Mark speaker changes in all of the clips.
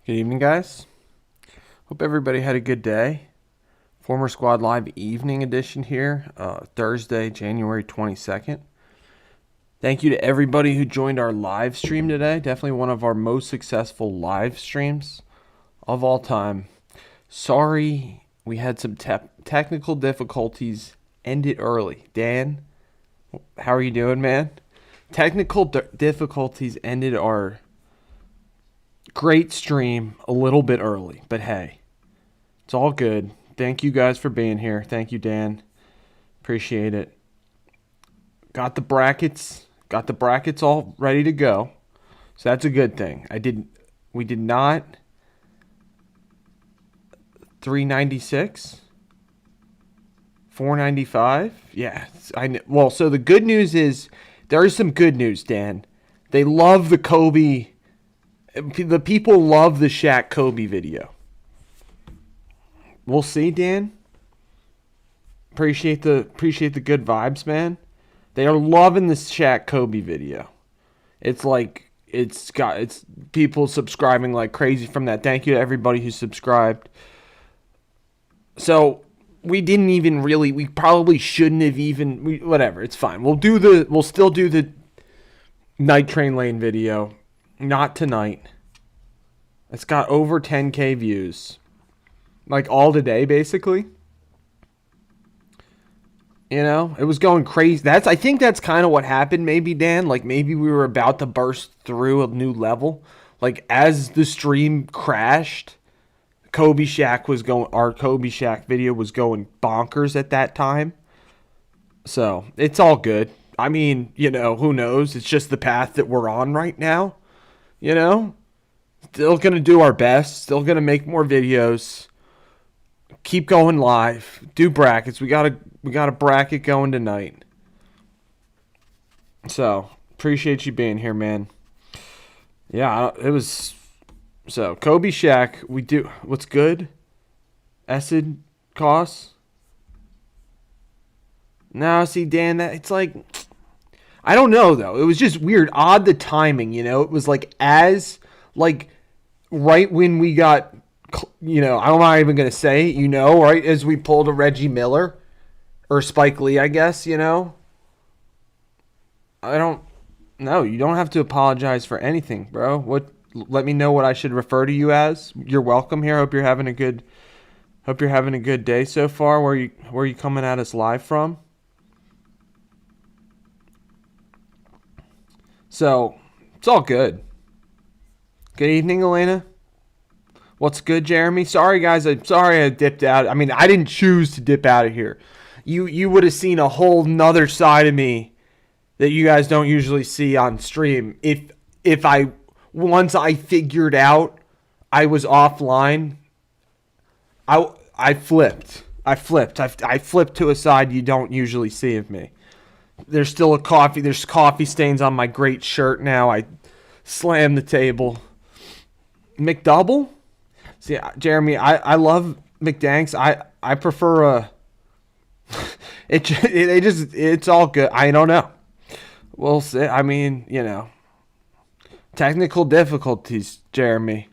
Speaker 1: Good evening, guys. Hope everybody had a good day. Former Squad Live evening edition here, Thursday, January 22nd. Thank you to everybody who joined our live stream today. Definitely one of our most successful live streams of all time. Sorry we had some technical difficulties. Ended early. Dan, how are you doing, man? Technical difficulties ended our great stream a little bit early, but hey, it's all good. Thank you guys for being here. Thank you, Dan. Appreciate it. Got the brackets all ready to go. So that's a good thing. We did not 396, 495. Yeah, well, so the good news is there is some good news, Dan. They love the Kobe. The people love the Shaq Kobe video. We'll see, Dan. Appreciate the good vibes, man. They are loving the Shaq Kobe video. It's people subscribing like crazy from that. Thank you to everybody who subscribed. So we probably shouldn't have even. Whatever, it's fine. We'll still do the Night Train Lane video. Not tonight. It's got over 10K views. Like all today, basically. You know, it was going crazy. I think that's kind of what happened, maybe, Dan. Like maybe we were about to burst through a new level. Like as the stream crashed, our Kobe Shaq video was going bonkers at that time. So it's all good. I mean, who knows? It's just the path that we're on right now. Still going to do our best. Still going to make more videos. Keep going live. Do brackets. We got a bracket going tonight. So, appreciate you being here, man. Yeah, it was... So, Kobe Shaq, we do... What's good? Acid costs? No, see, Dan, it's like... I don't know, though. It was just weird. Odd the timing, It was right when we got... I'm not even going to say, right as we pulled a Reggie Miller or Spike Lee, I guess, I don't know. You don't have to apologize for anything, bro. Let me know what I should refer to you as. You're welcome here. Hope you're having a good day so far. Where are you coming at us live from? So, it's all good. Good evening, Elena. What's good, Jeremy? Sorry, guys. I'm sorry I dipped out. I mean, I didn't choose to dip out of here. You would have seen a whole nother side of me that you guys don't usually see on stream. Once I figured out I was offline, I flipped. I flipped to a side you don't usually see of me. There's coffee stains on my great shirt now. I slammed the table. McDouble? See, Jeremy, I love McDanks. I prefer it's all good. I don't know. We'll see. I mean, technical difficulties, Jeremy.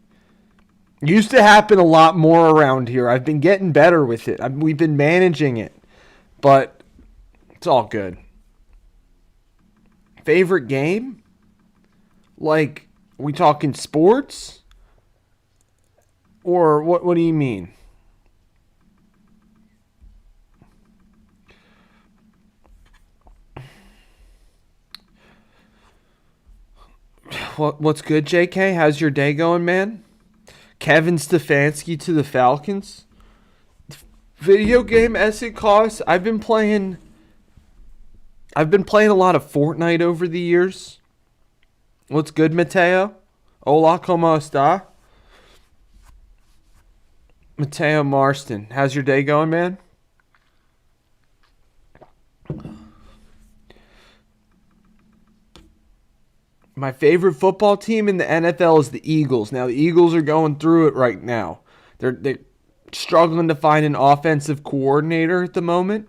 Speaker 1: Used to happen a lot more around here. I've been getting better with it. We've been managing it, but it's all good. Favorite game? Like, are we talking sports? Or what do you mean? What's good, JK? How's your day going, man? Kevin Stefanski to the Falcons. Video game asset costs. I've been playing a lot of Fortnite over the years. What's good, Mateo? Hola, ¿cómo está? Mateo Marston. How's your day going, man? My favorite football team in the NFL is the Eagles. Now, the Eagles are going through it right now. They're struggling to find an offensive coordinator at the moment.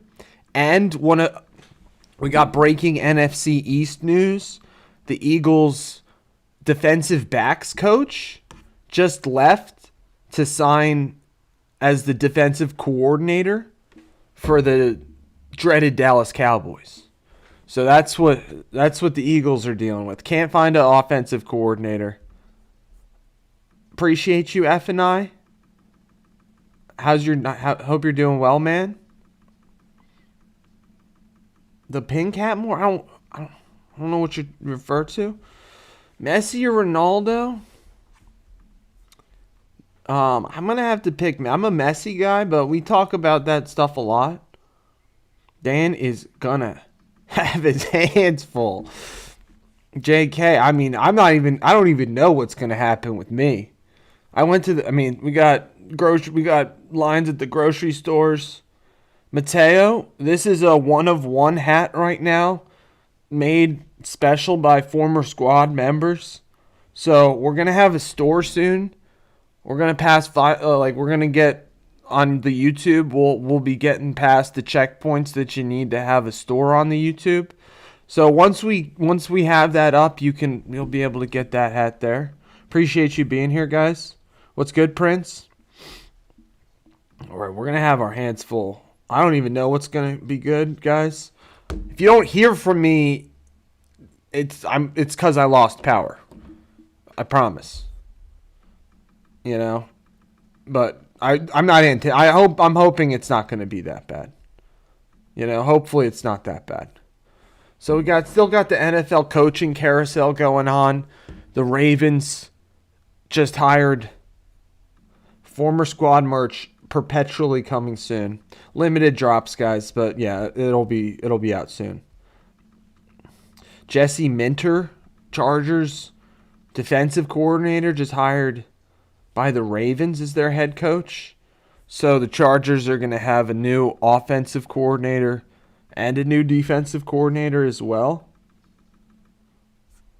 Speaker 1: And we got breaking NFC East news. The Eagles' defensive backs coach just left to sign as the defensive coordinator for the dreaded Dallas Cowboys. So that's what the Eagles are dealing with. Can't find an offensive coordinator. Appreciate you, F and I. Hope you're doing well, man. The pink hat more? I don't know what you refer to. Messi or Ronaldo? I'm gonna have to pick. I'm a Messi guy, but we talk about that stuff a lot. Dan is gonna have his hands full. JK, I mean, I don't even know what's gonna happen with me. We got lines at the grocery stores. Mateo, this is a one of one hat right now, made special by former squad members. So we're gonna have a store soon. We're gonna pass we're gonna get on the YouTube. We'll be getting past the checkpoints that you need to have a store on the YouTube. So once we have that up, you'll be able to get that hat there. Appreciate you being here, guys. What's good, Prince? All right, we're gonna have our hands full. I don't even know what's gonna be good, guys. If you don't hear from me, it's because I lost power. I promise. You know, but I'm hoping it's not going to be that bad. You know, hopefully it's not that bad. So we still got the NFL coaching carousel going on. The Ravens just hired former squad merch perpetually coming soon. Limited drops, guys, but yeah, it'll be out soon. Jesse Minter, Chargers defensive coordinator, just hired by the Ravens as their head coach. So the Chargers are going to have a new offensive coordinator and a new defensive coordinator as well.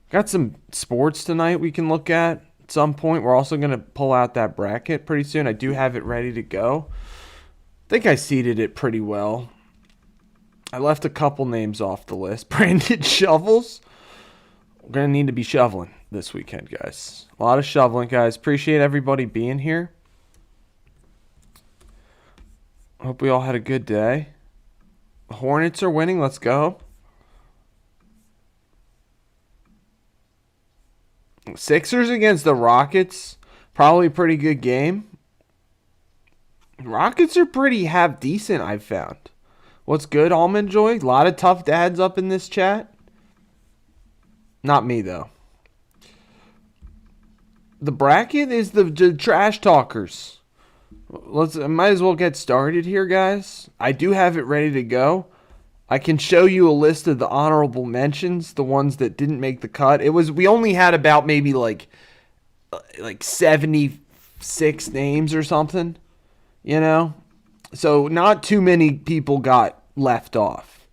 Speaker 1: Got some sports tonight we can look at some point. We're also going to pull out that bracket pretty soon. I do have it ready to go. I think I seeded it pretty well. I left a couple names off the list. Brandon Shovels. We're going to need to be shoveling this weekend, guys. A lot of shoveling, guys. Appreciate everybody being here. Hope we all had a good day. The Hornets are winning. Let's go. Sixers against the Rockets. Probably a pretty good game. Rockets are pretty half decent, I've found. What's good, Almond Joy? A lot of tough dads up in this chat. Not me, though. The bracket is the trash talkers. Might as well get started here, guys. I do have it ready to go. I can show you a list of the honorable mentions, the ones that didn't make the cut. We only had about maybe like 76 names or something, you know? So not too many people got left off.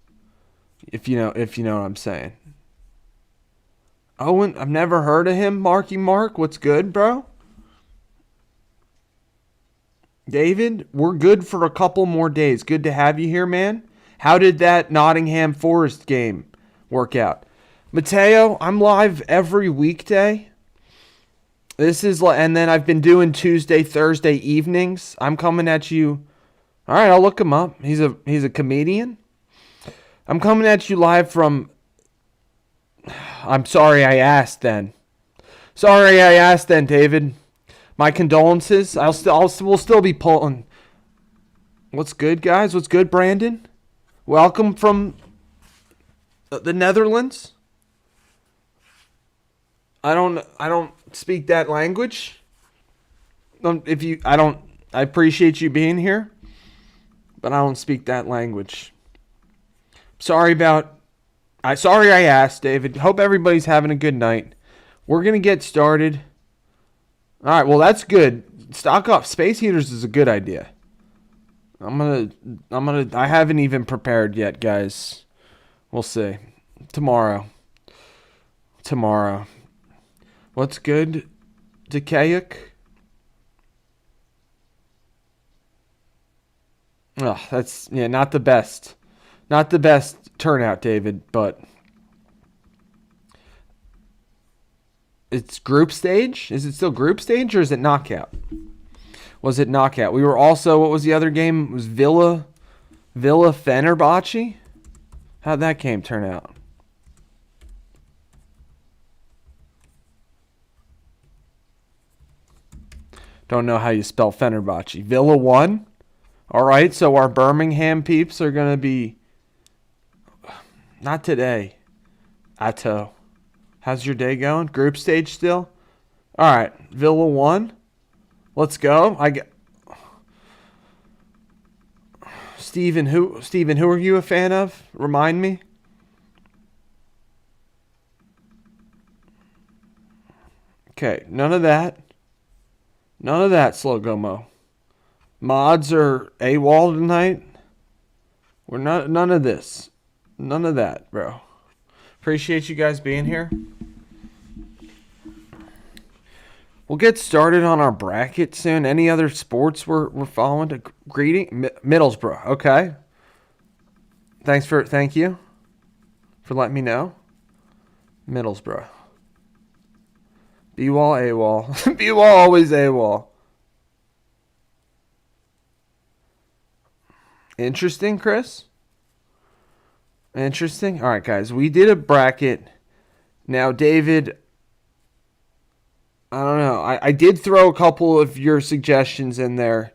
Speaker 1: If you know what I'm saying. Owen, I've never heard of him. Marky Mark, what's good, bro? David, we're good for a couple more days. Good to have you here, man. How did that Nottingham Forest game work out? Mateo, I'm live every weekday. And then I've been doing Tuesday, Thursday evenings. I'm coming at you. All right, I'll look him up. He's a comedian. I'm coming at you live from. I'm sorry I asked then. Sorry I asked then, David. My condolences. We'll still be pulling. What's good, guys? What's good, Brandon? Welcome from the Netherlands. I don't speak that language. I appreciate you being here, but I don't speak that language. Sorry I asked, David. Hope everybody's having a good night. We're going to get started. All right, well, that's good. Stock up. Space heaters is a good idea. I haven't even prepared yet, guys. We'll see. Tomorrow. What's good, Decayuk? Oh, that's, not the best. Not the best turnout, David, but It's group stage? Is it still group stage or is it knockout? Was it knockout? We were also, what was the other game? It was Villa Fenerbahce? How'd that game turn out? Don't know how you spell Fenerbahce. Villa won? All right, so our Birmingham peeps are going to be... Not today. Atto. How's your day going? Group stage still? All right, Villa won. Let's go. Steven, who are you a fan of? Remind me. Okay, none of that. None of that, Slogomo. Mods are AWOL tonight. We're not none of this. None of that, bro. Appreciate you guys being here. We'll get started on our bracket soon. Any other sports we're following? Greeting Middlesbrough. Okay. Thank you for letting me know. Middlesbrough. B-Wall, AWOL. B-Wall always AWOL. Interesting, Chris? Interesting. All right, guys. We did a bracket. Now, David, I don't know. I did throw a couple of your suggestions in there.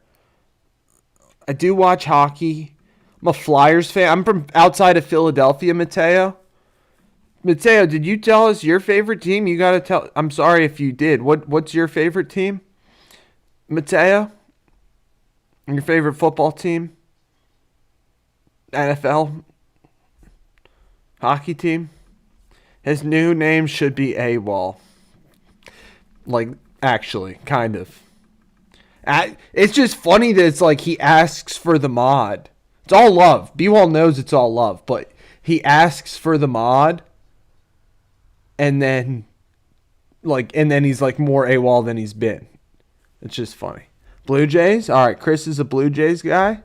Speaker 1: I do watch hockey. I'm a Flyers fan. I'm from outside of Philadelphia, Mateo. Mateo, did you tell us your favorite team? You got to tell. I'm sorry if you did. What's your favorite team? Mateo? Your favorite football team? NFL? Hockey team? His new name should be AWOL. Like, actually, kind of. It's just funny that it's like he asks for the mod. It's all love. B-Wall knows it's all love, but he asks for the mod, and then he's like more AWOL than he's been. It's just funny. Blue Jays? All right, Chris is a Blue Jays guy.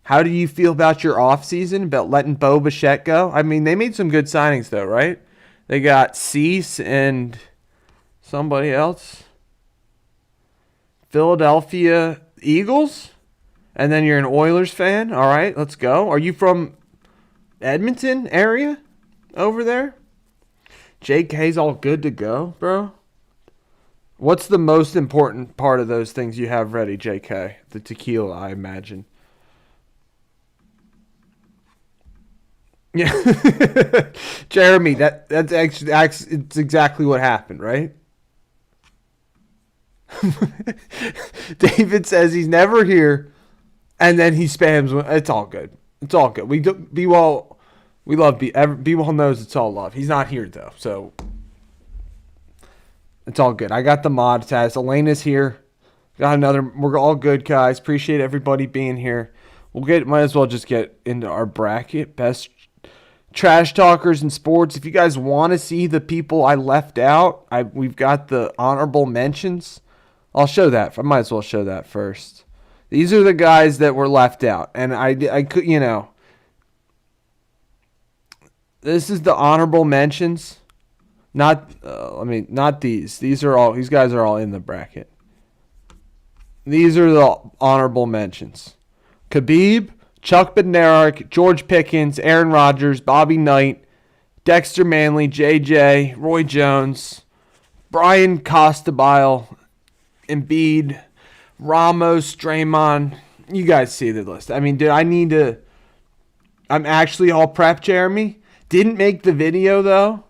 Speaker 1: How do you feel about your offseason, about letting Bo Bichette go? I mean, they made some good signings, though, right? They got Cease and somebody else. Philadelphia Eagles? And then you're an Oilers fan? All right, let's go. Are you from Edmonton area over there? JK's all good to go, bro? What's the most important part of those things you have ready, JK? The tequila, I imagine. Yeah. Jeremy, that's actually it's exactly what happened, right? David says he's never here, and then he spams. It's all good. It's all good. B-Wall, we love B-Wall knows it's all love. He's not here though, so it's all good. I got the mod test. Elena's here. Got another. We're all good, guys. Appreciate everybody being here. Might as well just get into our bracket. Best trash talkers in sports. If you guys want to see the people I left out, we've got the honorable mentions. I'll show that. I might as well show that first. These are the guys that were left out, and I could, this is the honorable mentions. Not these. These guys are all in the bracket. These are the honorable mentions. Khabib, Chuck Bednarik, George Pickens, Aaron Rodgers, Bobby Knight, Dexter Manley, JJ, Roy Jones, Brian Costabile, Embiid, Ramos, Draymond. You guys see the list. I mean, I'm actually all prepped, Jeremy. Didn't make the video, though.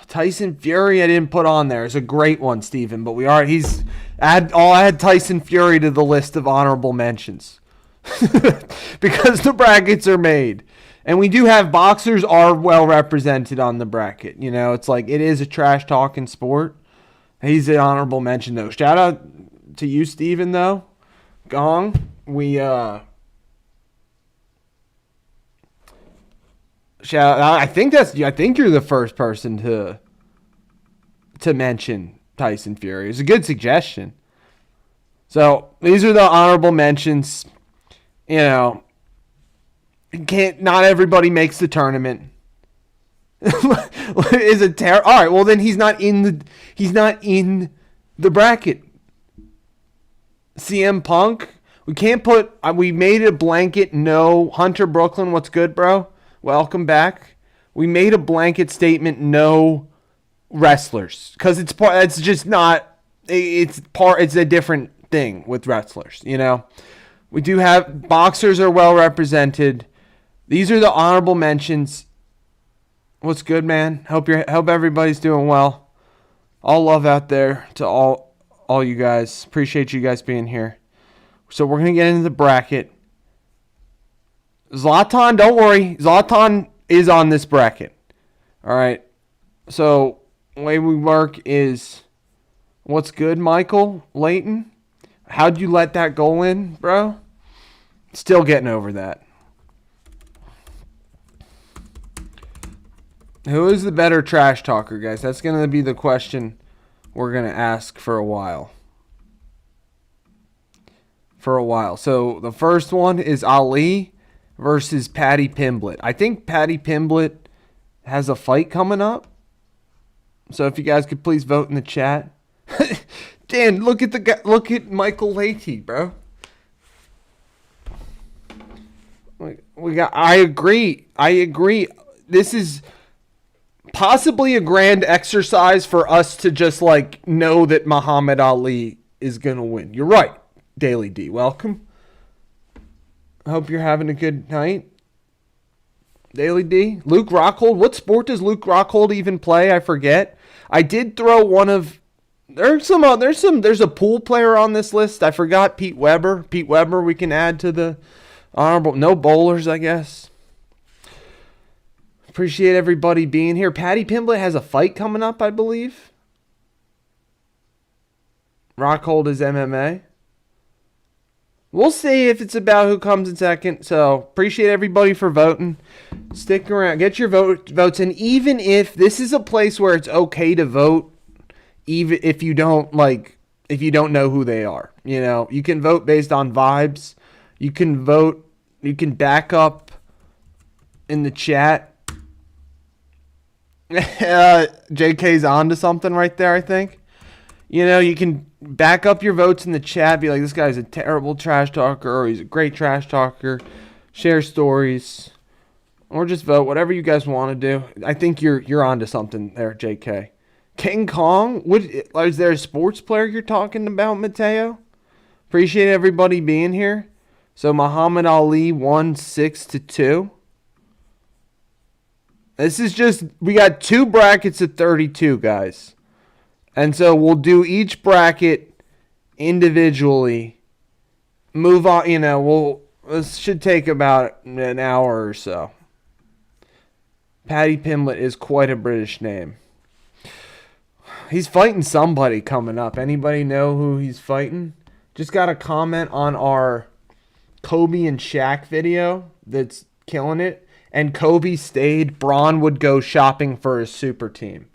Speaker 1: Tyson Fury I didn't put on there. It's a great one, Steven, but I'll add Tyson Fury to the list of honorable mentions. Because the brackets are made. And we do have boxers are well represented on the bracket. It's like it is a trash talking sport. He's an honorable mention though. Shout out to you, Steven, though. Gong. I think you're the first person to mention Tyson Fury. It's a good suggestion. So these are the honorable mentions. Not everybody makes the tournament. is a terror. All right, well then he's not in the bracket. CM Punk. We can't put. We made a blanket no. Hunter Brooklyn, what's good, bro? Welcome back. We made a blanket statement no wrestlers because it's part. It's just not. It's part. It's a different thing with wrestlers. You know, we do have boxers are well represented. These are the honorable mentions. What's good, man? Hope everybody's doing well. All love out there to all you guys. Appreciate you guys being here. So we're going to get into the bracket. Zlatan, don't worry. Zlatan is on this bracket. All right. So the way we work is, what's good, Michael Layton? How'd you let that goal in, bro? Still getting over that. Who is the better trash talker, guys? That's going to be the question we're going to ask for a while. So the first one is Ali versus Paddy Pimblett. I think Paddy Pimblett has a fight coming up. So if you guys could please vote in the chat. Dan, look at Michael Leahy, bro. I agree. This is possibly a grand exercise for us to just like know that Muhammad Ali is going to win. You're right. Daily D, welcome. I hope you're having a good night. Daily D. Luke Rockhold. What sport does Luke Rockhold even play? I forget. I did throw one of... There's a pool player on this list. I forgot Pete Weber. Pete Weber we can add to the honorable... No bowlers, I guess. Appreciate everybody being here. Paddy Pimblett has a fight coming up, I believe. Rockhold is MMA. We'll see if it's about who comes in second. So appreciate everybody for voting. Stick around. Get your votes in. Even if this is a place where it's okay to vote, even if you don't know who they are. You know, you can vote based on vibes. You can vote. You can back up in the chat. JK's on to something right there, I think. You know, you can back up your votes in the chat. Be like, this guy's a terrible trash talker, or he's a great trash talker. Share stories, or just vote. Whatever you guys want to do. I think you're on to something there, JK. King Kong. Is there a sports player you're talking about, Mateo? Appreciate everybody being here. So Muhammad Ali won 6-2. This is just, we got two brackets of 32, guys. And so we'll do each bracket individually. Move on, this should take about an hour or so. Paddy Pimblett is quite a British name. He's fighting somebody coming up. Anybody know who he's fighting? Just got a comment on our Kobe and Shaq video that's killing it. And Kobe stayed. Braun would go shopping for his super team.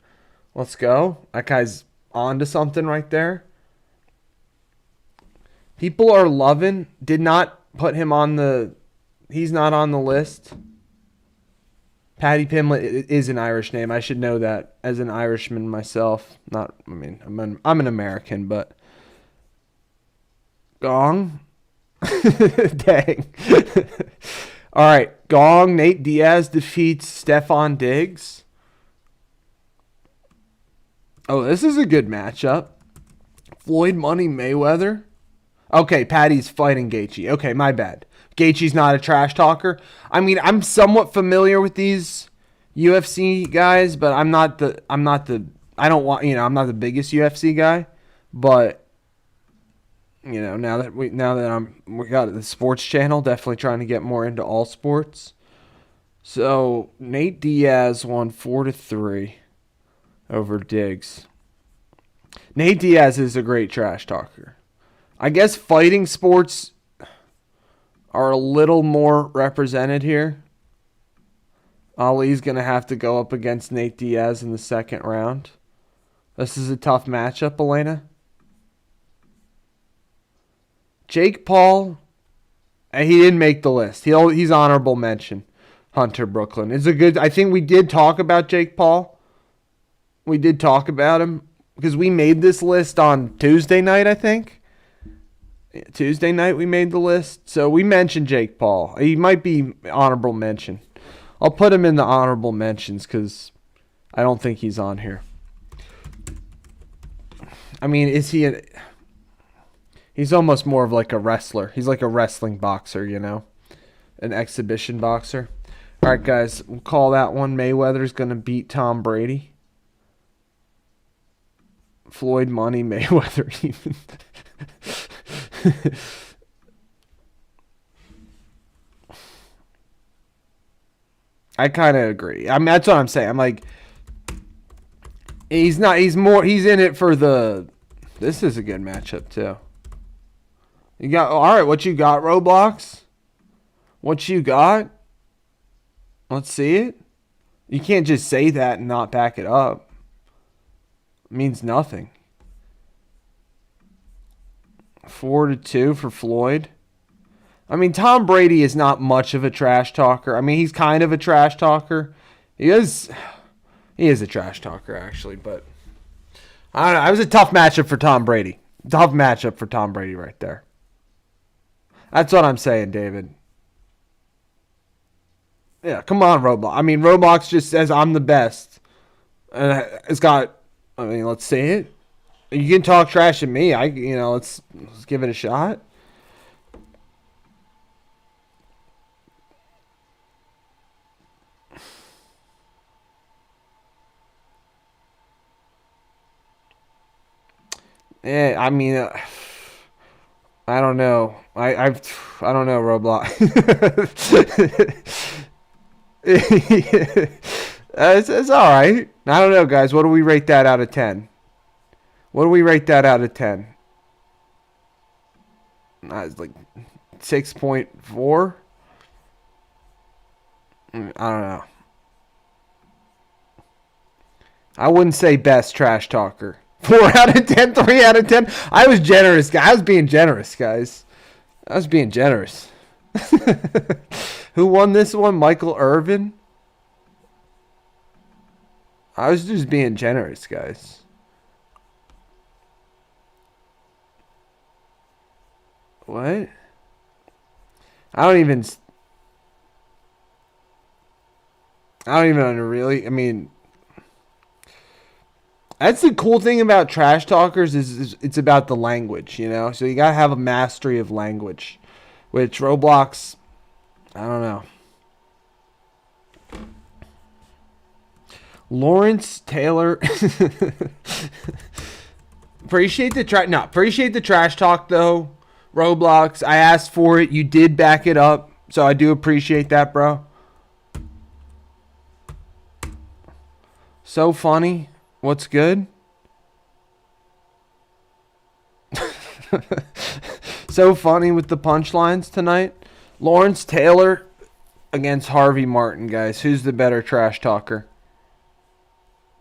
Speaker 1: Let's go. That guy's on to something right there. People are loving. Did not put him on the... He's not on the list. Paddy Pimblett is an Irish name. I should know that as an Irishman myself. I'm an American, but... Gong? Dang. All right. Gong. Nate Diaz defeats Stefan Diggs. Oh, this is a good matchup. Floyd Money Mayweather. Okay, Paddy's fighting Gaethje. Okay, my bad. Gaethje's not a trash talker. I mean, I'm somewhat familiar with these UFC guys, but I'm not the I'm not the biggest UFC guy, but now that we got the sports channel, definitely trying to get more into all sports. So, Nate Diaz won 4-3 over Diggs. Nate Diaz is a great trash talker. I guess fighting sports are a little more represented here. Ali's going to have to go up against Nate Diaz in the second round. This is a tough matchup, Elena. Jake Paul, he didn't make the list. He's honorable mention. Hunter Brooklyn is a good. I think we did talk about Jake Paul We did talk about him because we made this list on Tuesday night, I think. Tuesday night we made the list. So we mentioned Jake Paul. He might be honorable mention. I'll put him in the honorable mentions because I don't think he's on here. I mean, is he he's almost more of like a wrestler. He's like a wrestling boxer, you know? An exhibition boxer. All right, guys, we'll call that one. Mayweather's going to beat Tom Brady. Floyd Money, Mayweather even. I kind of agree. I mean, that's what I'm saying. I'm like, he's in it for the, this is a good matchup too. You got, all right, what you got, Roblox? What you got? Let's see it. You can't just say that and not back it up. It means nothing. 4-2 for Floyd. I mean, Tom Brady is not much of a trash talker. I mean, he's kind of a trash talker. He is a trash talker, actually, but I don't know. It was a tough matchup for Tom Brady. Tough matchup for Tom Brady right there. That's what I'm saying, David. Yeah, come on, Roblox. I mean, Roblox just says I'm the best. And it's got, I mean, let's see it. You can talk trash at me. Let's give it a shot. Yeah, I mean, I don't know. I don't know, Roblox. It's all right. I don't know, guys. What do we rate that out of 10? What do we rate that out of 10? It's like 6.4. I don't know. I wouldn't say best trash talker. 4 out of 10, 3 out of 10. I was generous, guys. I was being generous, guys. I was being generous. Who won this one? Michael Irvin? I was just being generous, guys. What? I don't even really. I mean, that's the cool thing about trash talkers is it's about the language, you know? So you got to have a mastery of language, which Roblox, I don't know. Lawrence Taylor. Appreciate the trash talk though. Roblox, I asked for it. You did back it up. So I do appreciate that, bro. So funny. What's good? So funny with the punchlines tonight. Lawrence Taylor against Harvey Martin, guys. Who's the better trash talker?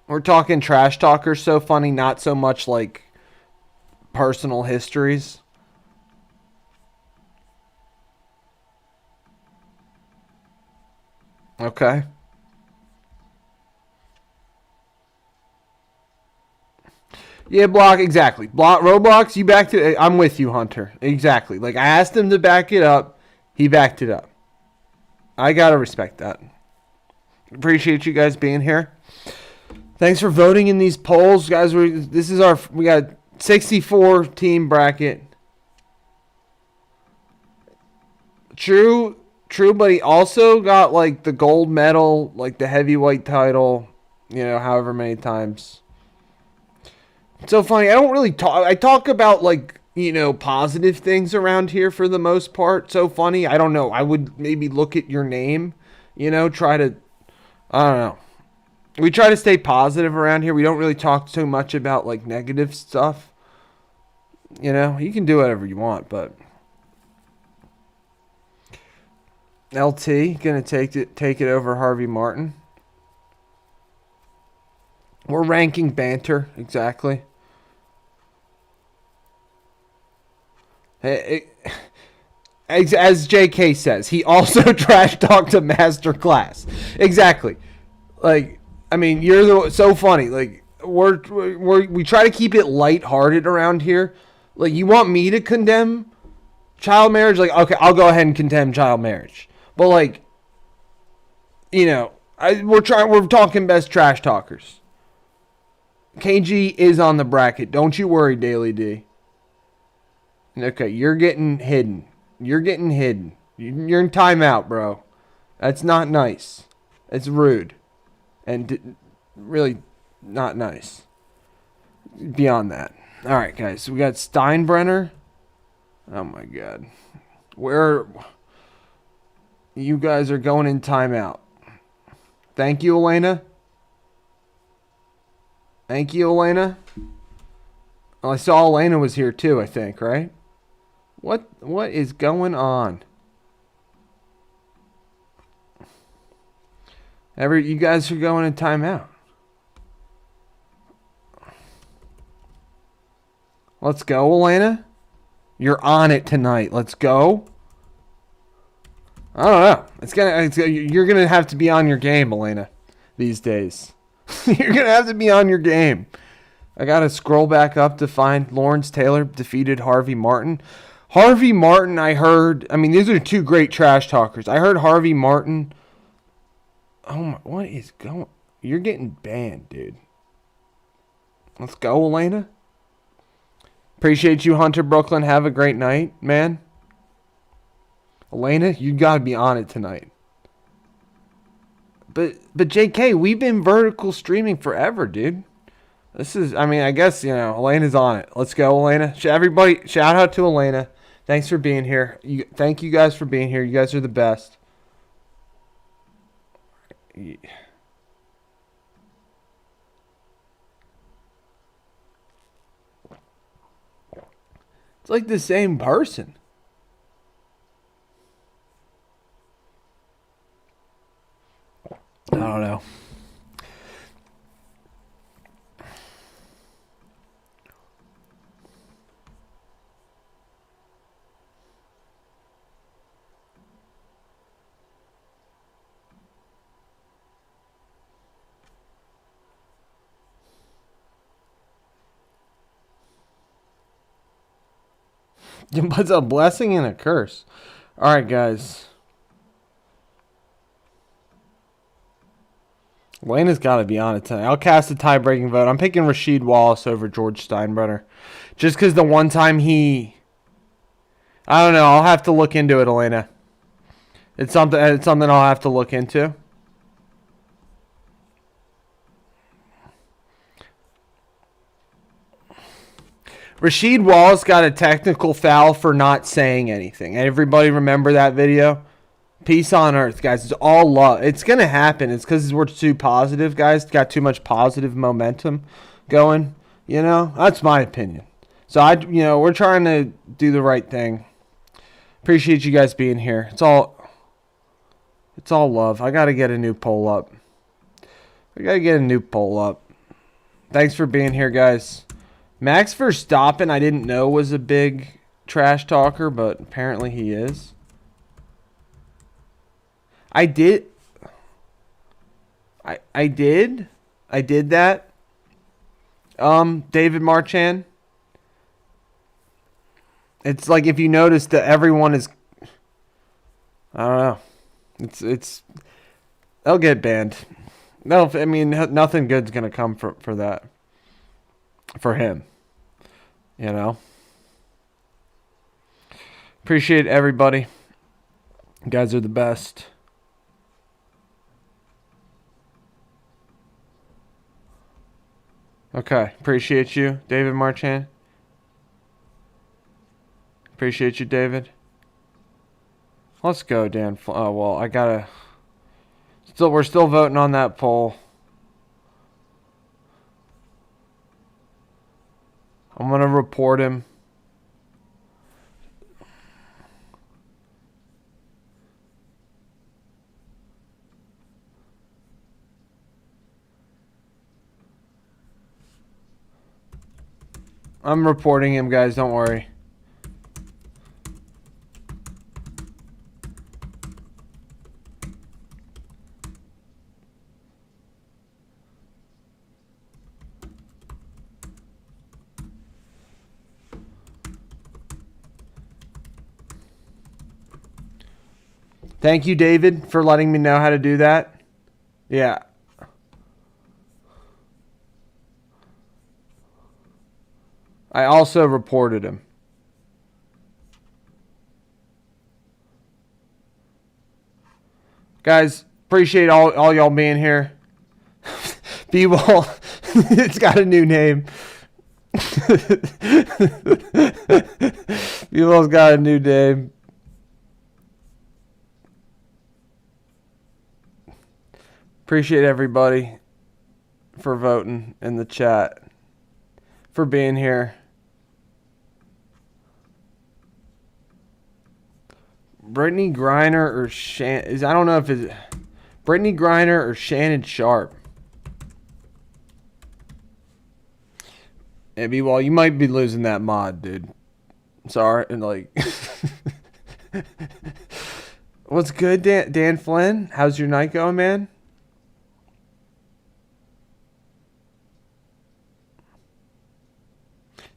Speaker 1: We're talking trash talker. So funny, not so much like personal histories. Okay. Yeah, block, exactly. Block Roblox, you backed it. I'm with you, Hunter. Exactly. Like, I asked him to back it up. He backed it up. I gotta respect that. Appreciate you guys being here. Thanks for voting in these polls, guys. We got 64 team bracket. True, but he also got like the gold medal, like the heavyweight title, however many times. It's so funny. I don't really talk. I talk about like, positive things around here for the most part. So funny. I don't know. I would maybe look at your name, try to, I don't know. We try to stay positive around here. We don't really talk too much about like negative stuff. You can do whatever you want, but LT gonna take it over Harvey Martin. We're ranking banter, exactly. As JK says, he also trash talked a master class. Exactly. Like, I mean, you're so funny. Like, we try to keep it lighthearted around here. Like, you want me to condemn child marriage? Like, okay, I'll go ahead and condemn child marriage. But like, we're talking best trash talkers. KG is on the bracket. Don't you worry, Daily D. Okay, you're getting hidden. You're You're in timeout, bro. That's not nice. It's rude. And really not nice. Beyond that. All right, guys. So we got Steinbrenner. Oh, my God. You guys are going in timeout. Thank you, Elena. Thank you, Elena. Well, I saw Elena was here too, I think, right? What is going on? You guys are going in timeout. Let's go, Elena. You're on it tonight. Let's go. I don't know. You're gonna have to be on your game, Elena, these days. You're gonna have to be on your game. I gotta scroll back up to find Lawrence Taylor defeated Harvey Martin. Harvey Martin, I heard. I mean, these are two great trash talkers. I heard Harvey Martin. Oh my! What is going? You're getting banned, dude. Let's go, Elena. Appreciate you, Hunter Brooklyn. Have a great night, man. Elena, you gotta be on it tonight. But JK, we've been vertical streaming forever, dude. I guess, Elena's on it. Let's go, Elena. Everybody, shout out to Elena. Thanks for being here. Thank you guys for being here. You guys are the best. Yeah. It's like the same person. I don't know. What's a blessing and a curse? All right, guys. Elena's got to be on it tonight. I'll cast a tie-breaking vote. I'm picking Rasheed Wallace over George Steinbrenner. Just because the one time I don't know. I'll have to look into it, Elena. It's something I'll have to look into. Rasheed Wallace got a technical foul for not saying anything. Everybody remember that video? Peace on earth, guys. It's all love. It's going to happen. It's because we're too positive, guys. Got too much positive momentum going. That's my opinion. So, we're trying to do the right thing. Appreciate you guys being here. It's all love. I got to get a new poll up. Thanks for being here, guys. Max Verstappen, I didn't know was a big trash talker, but apparently he is. I did that. David Marchand. It's like if you notice that everyone is, I don't know. They'll get banned. Nothing good's gonna come for that. For him. Appreciate everybody. You guys are the best. Okay. Appreciate you, David Marchand. Appreciate you, David. Let's go, Dan. Oh, well, I gotta... We're still voting on that poll. I'm going to report him. I'm reporting him, guys. Don't worry. Thank you, David, for letting me know how to do that. Yeah. I also reported him. Guys, appreciate all y'all being here. B-Wall, it's got a new name. B-Wall's got a new name. Appreciate everybody for voting in the chat, for being here. Brittany Griner or I don't know if it's Brittany Griner or Shannon Sharp. Yeah, well, you might be losing that mod, dude. Sorry, and like, what's good, Dan Flynn? How's your night going, man?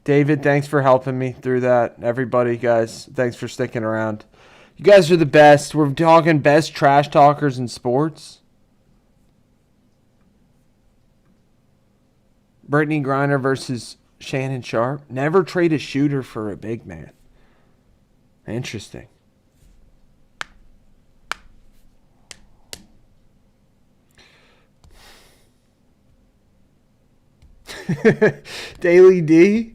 Speaker 1: David, thanks for helping me through that. Everybody, guys, thanks for sticking around. You guys are the best. We're talking best trash talkers in sports. Brittany Griner versus Shannon Sharp. Never trade a shooter for a big man. Interesting. Daily D.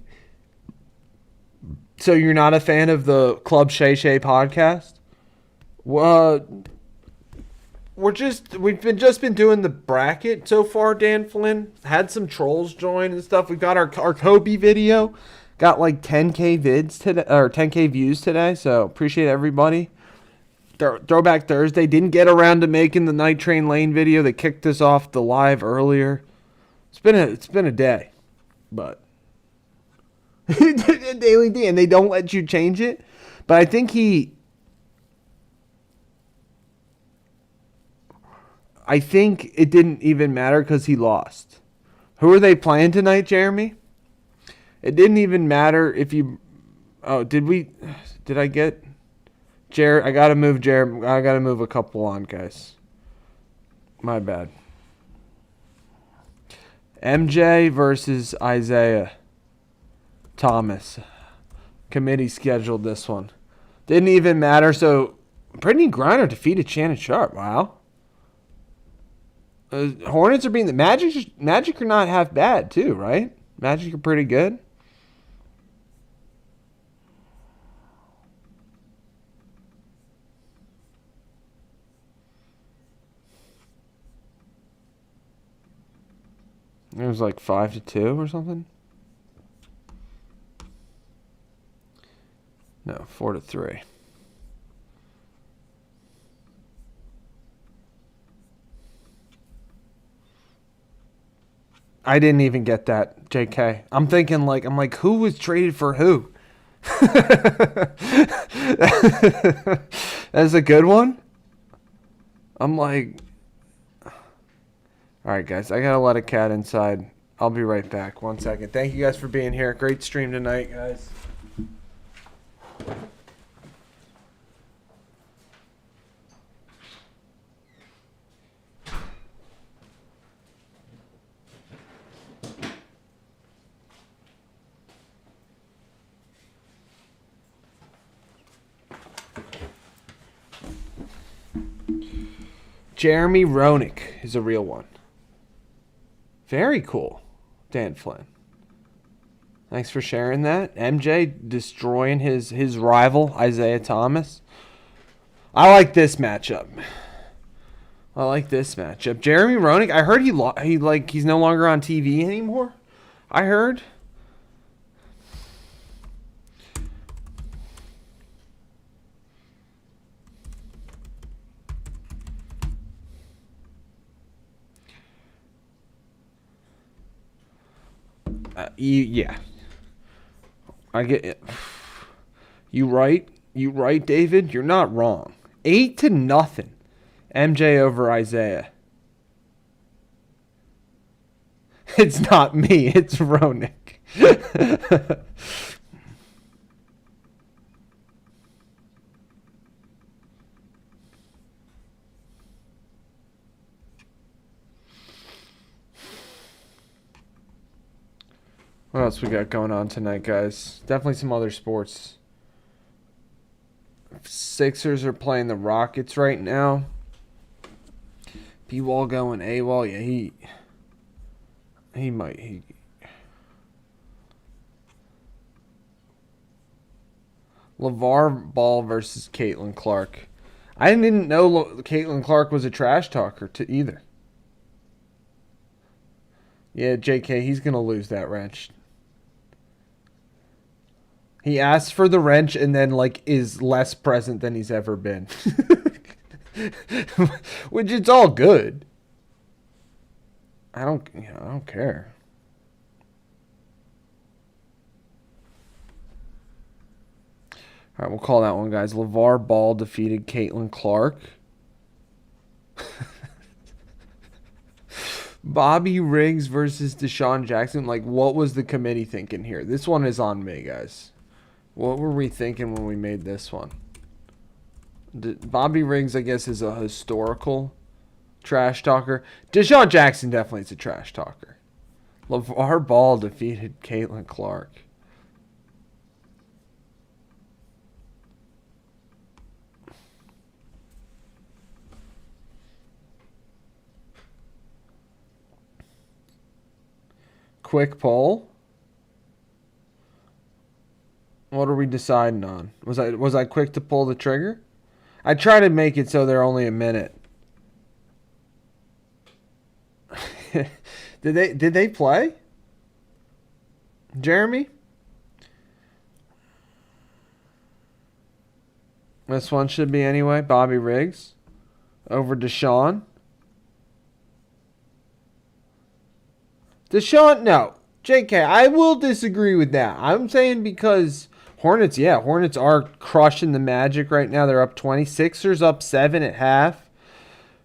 Speaker 1: So you're not a fan of the Club Shay Shay podcast? We've just been doing the bracket so far, Dan Flynn. Had some trolls join and stuff. We got our Kobe video. Got like 10K vids today, or 10K views today. So appreciate everybody. Throwback Thursday. Didn't get around to making the Night Train Lane video that kicked us off the live earlier. It's been a day, but Daily D, and they don't let you change it. But I think it didn't even matter because he lost. Who are they playing tonight, Jeremy? It didn't even matter if you. Oh, did I get Jared? I gotta move Jared. I gotta move a couple on, guys. My bad. MJ versus Isaiah Thomas. Committee scheduled this one. Didn't even matter. So, Brittany Griner defeated Shannon Sharp. Wow. Hornets are being the Magic are not half bad too, right? Magic are pretty good. It was like 5-2 or something. No, 4-3. I didn't even get that, JK. I'm like, who was traded for who? That's a good one. I'm like, all right, guys, I gotta let a cat inside. I'll be right back. 1 second. Thank you guys for being here. Great stream tonight, guys. Jeremy Roenick is a real one. Very cool, Dan Flynn. Thanks for sharing that. MJ destroying his rival, Isaiah Thomas. I like this matchup. Jeremy Roenick, I heard he's no longer on TV anymore. I heard. Yeah. I get it. You right, David. You're not wrong. 8-0. MJ over Isaiah. It's not me. It's Roenick. What else we got going on tonight, guys? Definitely some other sports. Sixers are playing the Rockets right now. B-Wall going AWOL. Yeah, he might. LeVar Ball versus Caitlin Clark. I didn't know Caitlin Clark was a trash talker either. Yeah, JK, he's going to lose that wrench. He asks for the wrench and then, like, is less present than he's ever been. Which, it's all good. I don't care. All right, we'll call that one, guys. LeVar Ball defeated Caitlin Clark. Bobby Riggs versus Deshaun Jackson. Like, what was the committee thinking here? This one is on me, guys. What were we thinking when we made this one? Bobby Riggs, I guess, is a historical trash talker. Deshaun Jackson definitely is a trash talker. LeVar Ball defeated Caitlin Clark. Quick poll. What are we deciding on? Was I quick to pull the trigger? I try to make it so they're only a minute. Did they play? Jeremy? This one should be anyway. Bobby Riggs over Deshaun. Deshaun, no. JK, I will disagree with that. I'm saying because Hornets are crushing the Magic right now. They're up 20. Sixers up 7 at half.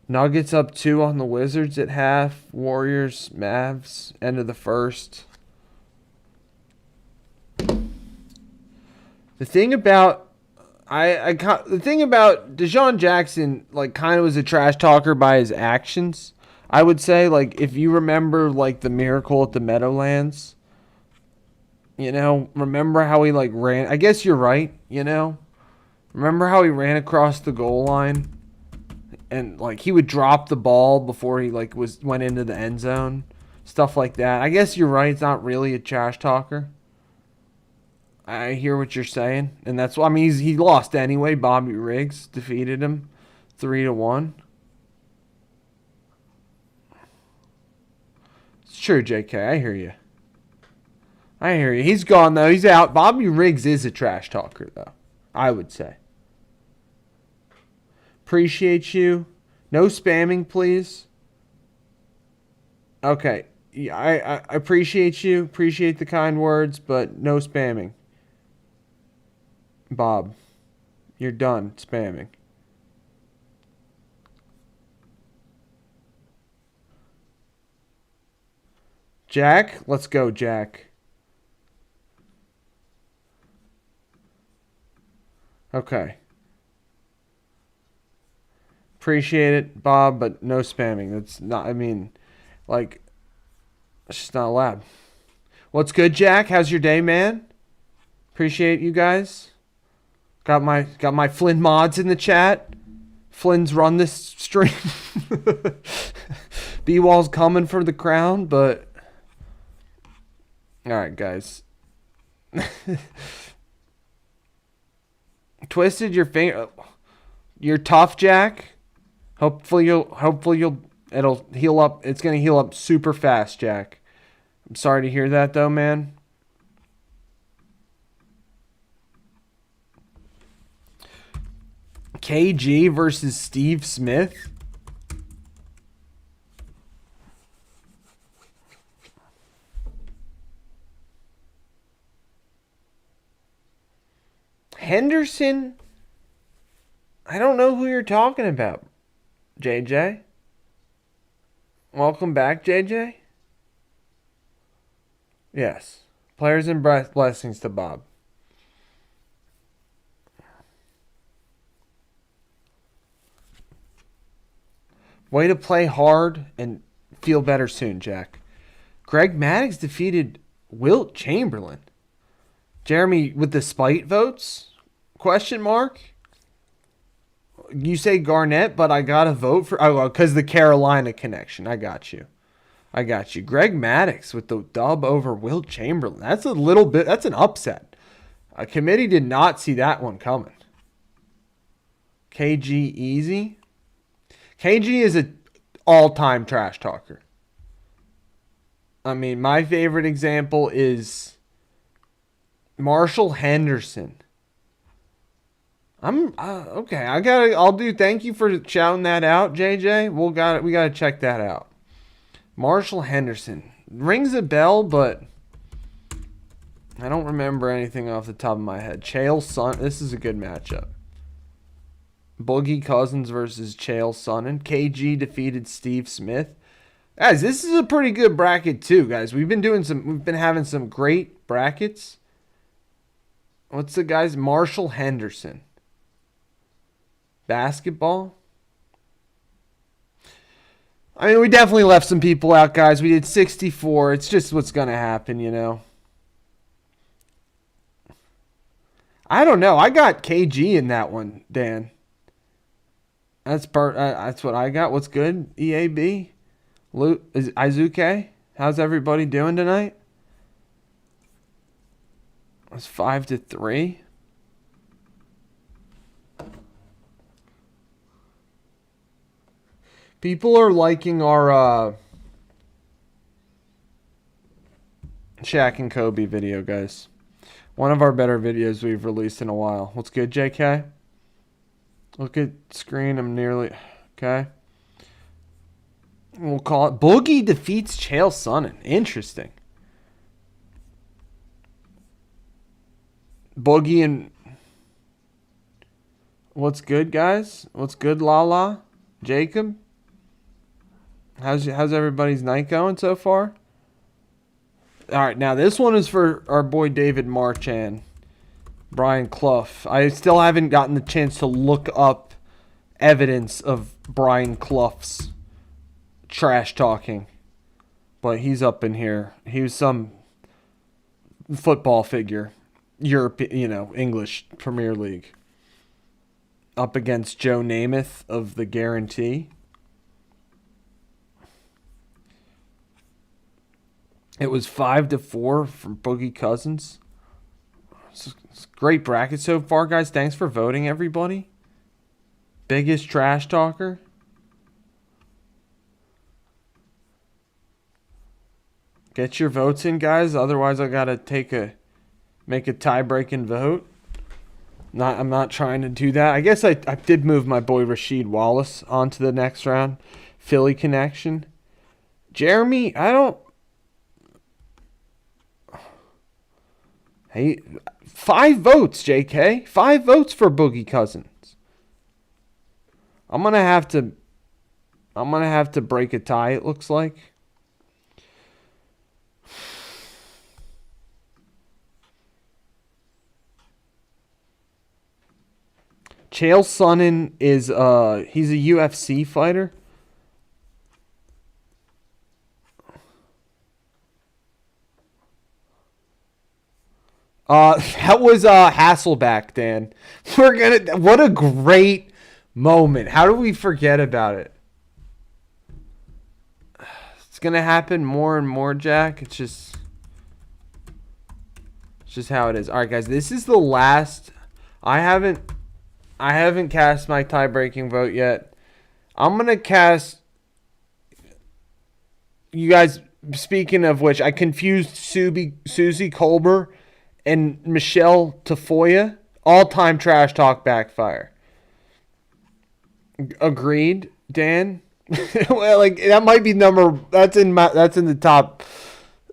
Speaker 1: Nuggets up 2 on the Wizards at half. Warriors, Mavs, end of the first. The thing about Deshaun Jackson, like, kind of was a trash talker by his actions. I would say, like, if you remember, like, the miracle at the Meadowlands, you know, remember how he, like, ran. I guess you're right, you know. Remember how he ran across the goal line and, like, he would drop the ball before he, like, went into the end zone, stuff like that. I guess you're right. It's not really a trash talker. I hear what you're saying, and that's why. I mean, he lost anyway. Bobby Riggs defeated him 3-1. It's true, JK. I hear you. He's gone, though. He's out. Bobby Riggs is a trash talker, though, I would say. Appreciate you. No spamming, please. Okay. Yeah, I appreciate you. Appreciate the kind words, but no spamming. Bob, you're done spamming. Jack? Let's go, Jack. Okay. Appreciate it, Bob, but no spamming. That's not, I mean, like, it's just not allowed. What's good, Jack? How's your day, man? Appreciate you guys. Got my Flynn mods in the chat. Flynn's run this stream. B-Wall's coming for the crown, but all right, guys. Twisted your finger. You're tough, Jack. Hopefully it'll heal up. It's gonna heal up super fast, Jack. I'm sorry to hear that, though, man. KG versus Steve Smith. Henderson. I don't know who you're talking about, JJ. Welcome back, JJ. Yes. Players and blessings to Bob. Way to play hard and feel better soon, Jack. Greg Maddux defeated Wilt Chamberlain. Jeremy with the spite votes? Question mark? You say Garnett, but I got to vote for... Oh, because the Carolina connection. I got you. Greg Maddux with the dub over Wilt Chamberlain. That's a little bit... That's an upset. A committee did not see that one coming. KG easy. KG is an all-time trash talker. I mean, my favorite example is Marshall Henderson. I'm okay. I'll do. Thank you for shouting that out, JJ. We gotta check that out. Marshall Henderson rings a bell, but I don't remember anything off the top of my head. Chael Sonnen. This is a good matchup. Boogie Cousins versus Chael Sonnen. KG defeated Steve Smith. Guys, this is a pretty good bracket too, guys. We've been having some great brackets. What's the guy's? Marshall Henderson. Basketball. I mean, we definitely left some people out, guys. We did 64. It's just what's going to happen, you know. I don't know. I got KG in that one, Dan. That's what I got. What's good? EAB? Is Izuke? How's everybody doing tonight? It's 5-3. People are liking our Shaq and Kobe video, guys. One of our better videos we've released in a while. What's good, JK? Look at screen. I'm nearly... Okay. We'll call it Boogie defeats Chael Sonnen. Interesting. Boogie and... What's good, guys? What's good, Lala? Jacob? How's everybody's night going so far? All right, now this one is for our boy David Marchand, Brian Clough. I still haven't gotten the chance to look up evidence of Brian Clough's trash talking, but he's up in here. He was some football figure, English Premier League, up against Joe Namath of the Guarantee. It was 5-4 from Boogie Cousins. It's a great bracket so far, guys. Thanks for voting, everybody. Biggest trash talker. Get your votes in, guys. Otherwise, I gotta make a tie-breaking vote. I'm not trying to do that. I guess I did move my boy Rasheed Wallace onto the next round. Philly connection. Jeremy, I don't. Hey, 5 votes, JK. 5 votes for Boogie Cousins. I'm gonna have to break a tie, it looks like. Chael Sonnen is he's a UFC fighter. That was Hasselback, Dan. What a great moment. How do we forget about it? It's gonna happen more and more, Jack. It's just how it is. All right, guys. This is the last. I haven't cast my tie-breaking vote yet. I'm gonna cast. You guys. Speaking of which, I confused Susie Colbert and Michelle Tafoya. All-time trash talk backfire. Agreed, Dan. Well, like that might be that's in the top.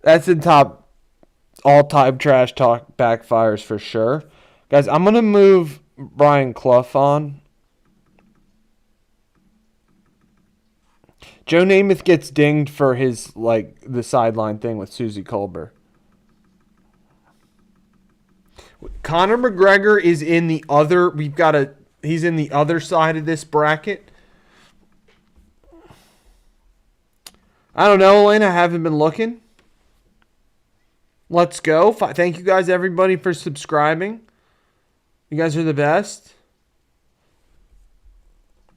Speaker 1: That's in top all-time trash talk backfires for sure. Guys, I'm gonna move Brian Clough on. Joe Namath gets dinged for his the sideline thing with Susie Colbert. Conor McGregor is in the other. He's in the other side of this bracket. I don't know, Elaine. I haven't been looking. Let's go. Thank you guys, everybody, for subscribing. You guys are the best.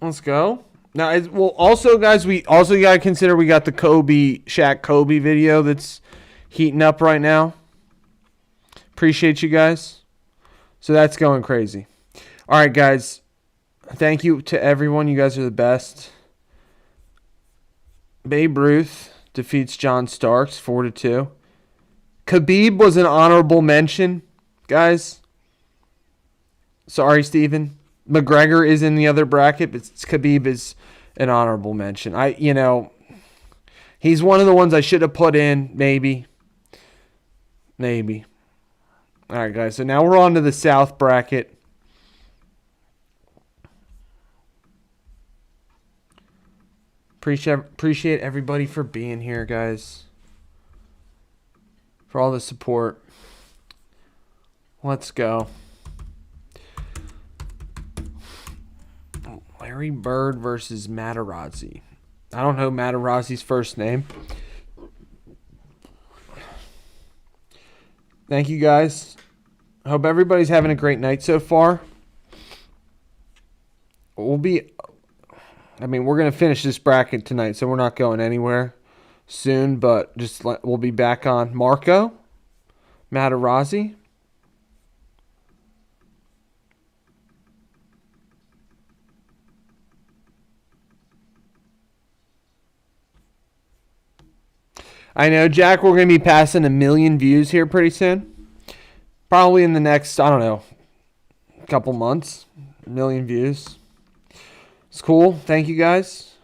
Speaker 1: Let's go. Now, well, also, guys, we also got to consider we got the Shaq Kobe video that's heating up right now. Appreciate you guys. So that's going crazy. All right, guys. Thank you to everyone. You guys are the best. Babe Ruth defeats John Starks 4-2. Khabib was an honorable mention, guys. Sorry, Steven. McGregor is in the other bracket, but Khabib is an honorable mention. He's one of the ones I should have put in, maybe. Maybe. All right, guys. So now we're on to the South bracket. Appreciate everybody for being here, guys. For all the support. Let's go. Larry Bird versus Materazzi. I don't know Materazzi's first name. Thank you, guys. I hope everybody's having a great night so far. We're going to finish this bracket tonight, so we're not going anywhere soon, but we'll be back on Marco Materazzi. I know, Jack, we're going to be passing 1 million views here pretty soon. Probably in the next, I don't know, couple months. 1 million views. It's cool. Thank you, guys.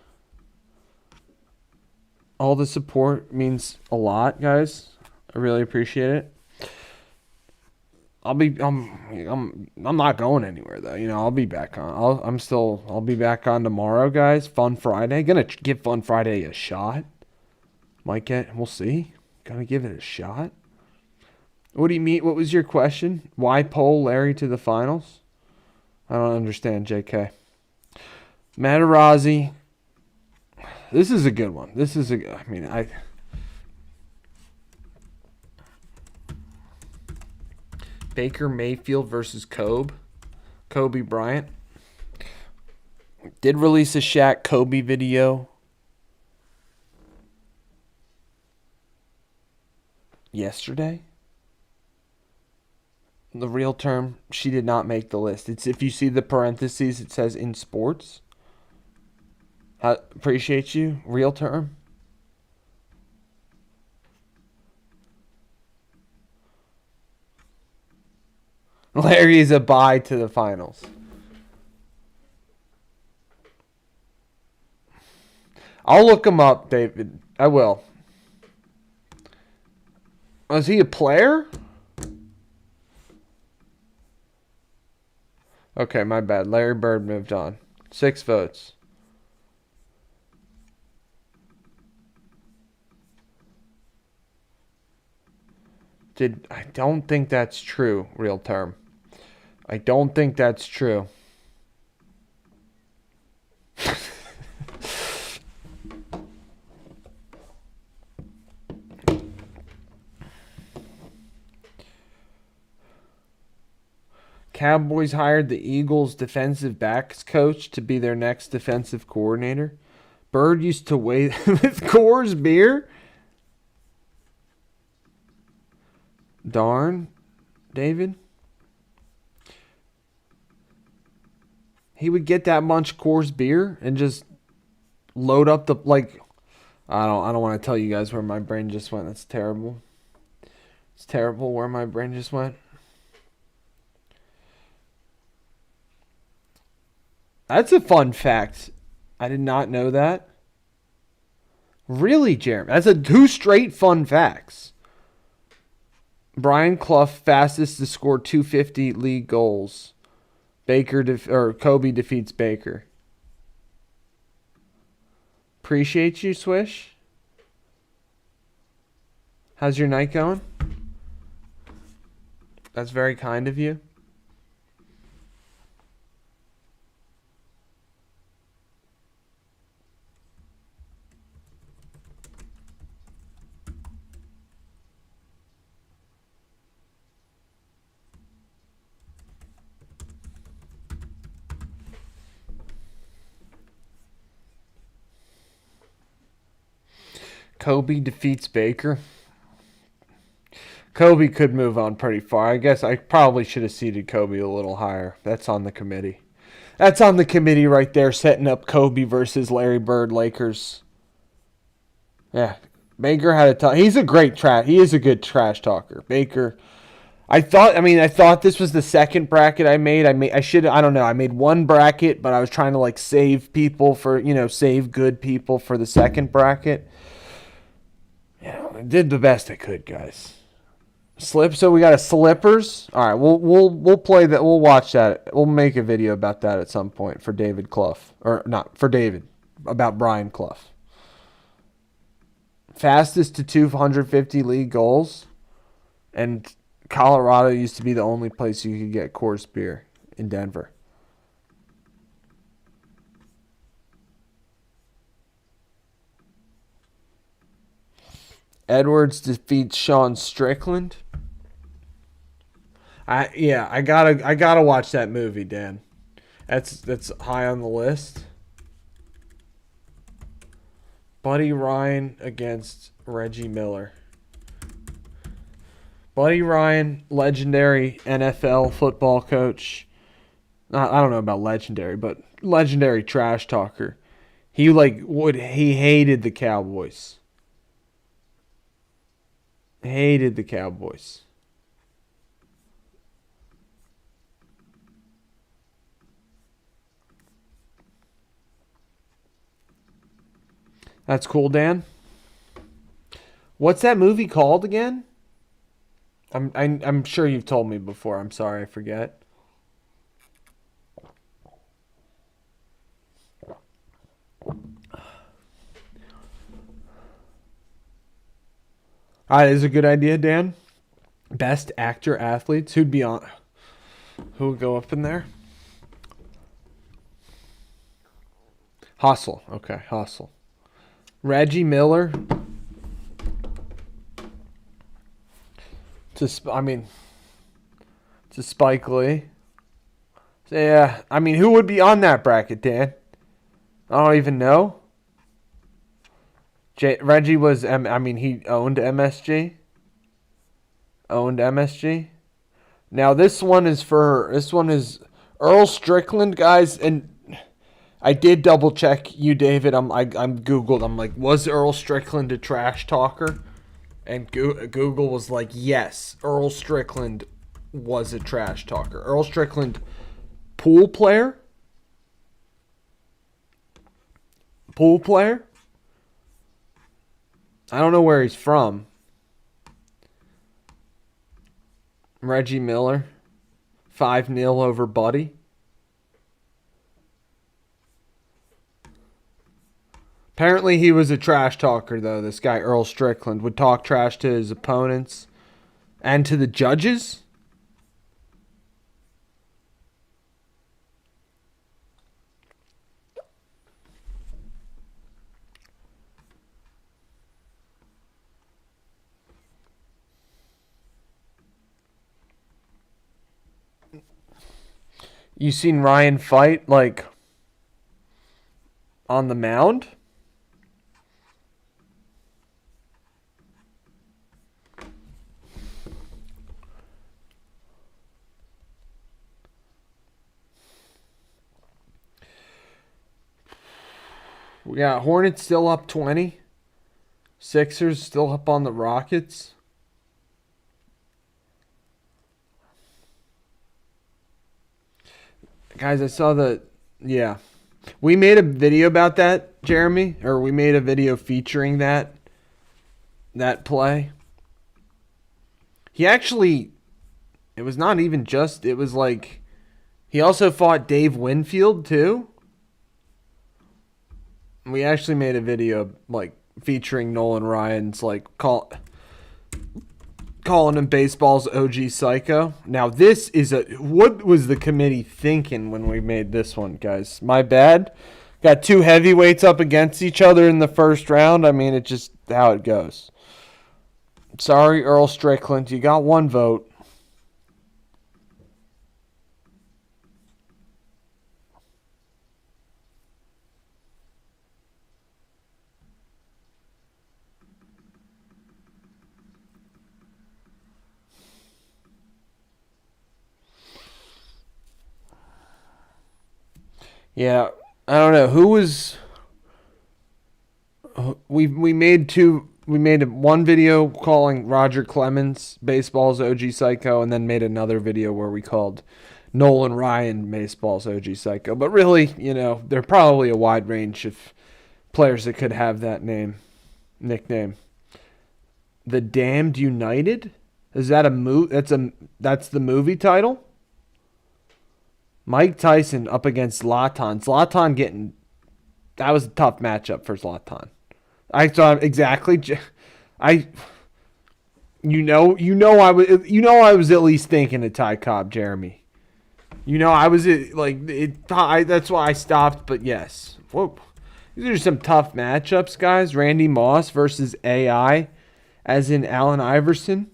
Speaker 1: All the support means a lot, guys. I really appreciate it. I'm not going anywhere though. I'll be back on. I'll be back on tomorrow, guys. Fun Friday. Gonna give Fun Friday a shot. We'll see. Gotta give it a shot. What do you mean? What was your question? Why pull Larry to the finals? I don't understand, JK. Materazzi. This is a good one. Baker Mayfield versus Kobe Bryant. Did release a Shaq Kobe video yesterday. The real term, she did not make the list. It's if you see the parentheses, it says in sports. Appreciate you. Real term. Larry is a bye to the finals. I'll look him up, David. I will. Was he a player? Okay, my bad. Larry Bird moved on. 6 votes. I don't think that's true, real term. I don't think that's true. Cowboys hired the Eagles defensive backs coach to be their next defensive coordinator. Bird used to wait with Coors beer. Darn, David. He would get that much Coors beer and just load up the I don't want to tell you guys where my brain just went. That's terrible. It's terrible where my brain just went. That's a fun fact. I did not know that. Really, Jeremy? That's 2 straight fun facts. Brian Clough, fastest to score 250 league goals. Kobe defeats Baker. Appreciate you, Swish. How's your night going? That's very kind of you. Kobe defeats Baker. Kobe could move on pretty far. I guess I probably should have seeded Kobe a little higher. That's on the committee. That's on the committee right there, setting up Kobe versus Larry Bird Lakers. Yeah, Baker had a talk. He's a great trash. He is a good trash talker. Baker. I thought this was the second bracket I made. I should. I don't know. I made one bracket, but I was trying to like save people for save good people for the second bracket. Yeah, I did the best I could, guys. So we got a slippers. All right, we'll play that. We'll watch that. We'll make a video about that at some point for David Clough, or not for David, about Brian Clough. Fastest to 250 league goals, and Colorado used to be the only place you could get Coors beer in Denver. Edwards defeats Sean Strickland. I gotta watch that movie, Dan. That's high on the list. Buddy Ryan against Reggie Miller. Buddy Ryan, legendary NFL football coach. I don't know about legendary, but legendary trash talker. He hated the Cowboys. Hated the Cowboys. That's cool, Dan. What's that movie called again? I'm sure you've told me before. I'm sorry, I forget. That is a good idea, Dan. Best actor athletes. Who'd be on? Who would go up in there? Hustle. Okay, Hustle. Reggie Miller. To Spike Lee. So yeah, who would be on that bracket, Dan? I don't even know. Reggie was, he owned MSG. Owned MSG. Now this one is Earl Strickland, guys, and I did double check you, David. I'm Googled. I'm like, was Earl Strickland a trash talker? And Google was like, yes, Earl Strickland was a trash talker. Earl Strickland, pool player. Pool player. I don't know where he's from. Reggie Miller, 5-0 over Buddy. Apparently he was a trash talker, though. This guy, Earl Strickland, would talk trash to his opponents and to the judges. You seen Ryan fight, like, on the mound? We got Hornets still up 20. Sixers still up on the Rockets. Guys, I saw yeah. We made a video about that, Jeremy, or we made a video featuring that play. He actually, it was not even just, it was like, he also fought Dave Winfield too. We actually made a video like featuring Nolan Ryan's like calling him baseball's OG psycho. Now this is what was the committee thinking when we made this one, guys? My bad. Got two heavyweights up against each other in the first round. It's just how it goes. Sorry, Earl Strickland. You got one vote. Yeah, I don't know who was. We made one video calling Roger Clemens baseball's OG Psycho, and then made another video where we called Nolan Ryan baseball's OG Psycho. But really, there are probably a wide range of players that could have that nickname. The Damned United? Is that a that's the movie title? Mike Tyson up against Zlatan. That was a tough matchup for Zlatan. I thought exactly. I I was at least thinking of Ty Cobb, Jeremy. I was that's why I stopped. But yes, whoa, these are some tough matchups, guys. Randy Moss versus AI, as in Allen Iverson.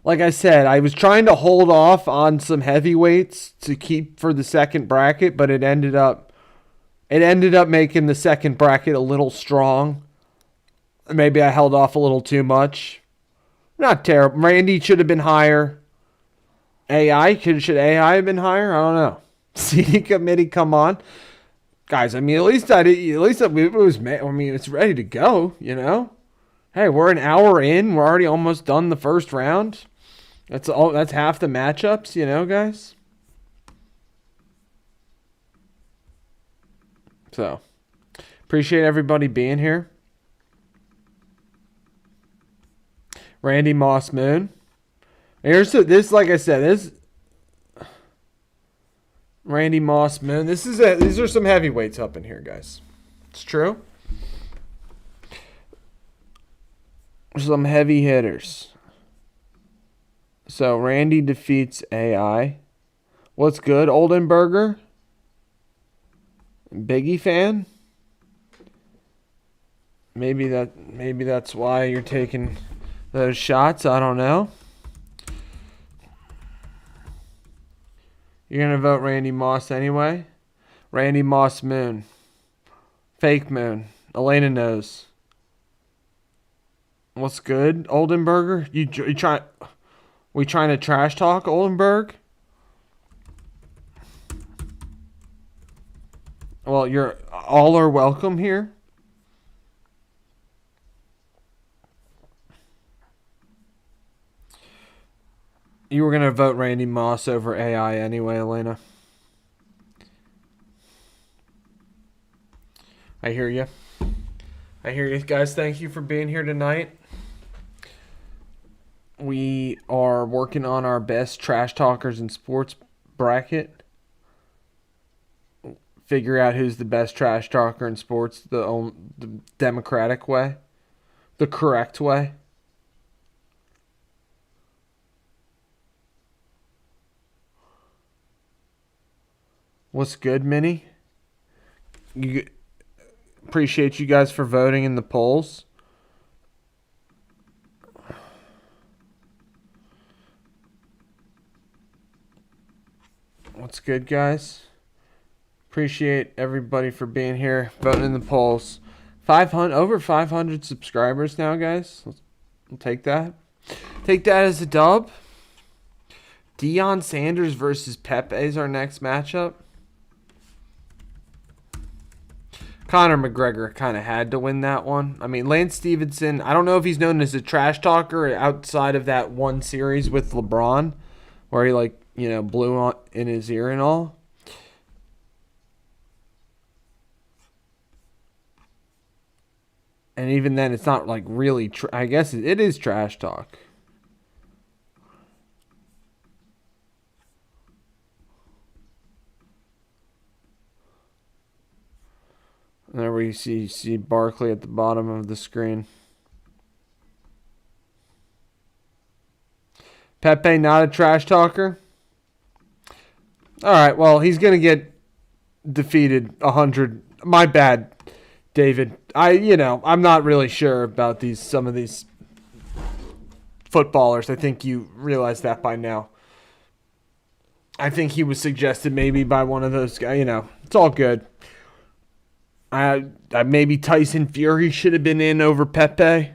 Speaker 1: Like I said, I was trying to hold off on some heavyweights to keep for the second bracket, but it ended up making the second bracket a little strong. Maybe I held off a little too much. Not terrible. Randy should have been higher. Should AI have been higher? I don't know. Seating committee, come on, guys. I mean, at least it was. I mean, it's ready to go. Hey, we're an hour in. We're already almost done the first round. That's half the matchups, guys. So, appreciate everybody being here. Randy Moss Moon. This, like I said, this Randy Moss Moon. These are some heavyweights up in here, guys. It's true. Some heavy hitters. So Randy defeats AI. What's good, Oldenburger? Biggie fan? Maybe that's why you're taking those shots. I don't know. You're gonna vote Randy Moss anyway. Randy Moss Moon. Fake Moon. Elena knows. What's good, Oldenburger? We trying to trash talk Oldenburg? Well, you're all are welcome here. You were gonna vote Randy Moss over AI anyway, Elena. I hear you. Guys. Thank you for being here tonight. We are working on our best trash talkers in sports bracket. Figure out who's the best trash talker in sports the democratic way, the correct way. What's good, Minnie? Appreciate you guys for voting in the polls. What's good, guys? Appreciate everybody for being here, voting in the polls. Over 500 subscribers now, guys. We'll take that. Take that as a dub. Deion Sanders versus Pepe is our next matchup. Conor McGregor kind of had to win that one. I mean, Lance Stevenson, I don't know if he's known as a trash talker outside of that one series with LeBron where he blew in his ear and all. And even then, it's not really, I guess it is trash talk. There we see Barkley at the bottom of the screen. Pepe not a trash talker? All right, well, he's going to get defeated 100. My bad, David. I'm not really sure about some of these footballers. I think you realize that by now. I think he was suggested maybe by one of those guys. It's all good. Maybe Tyson Fury should have been in over Pepe.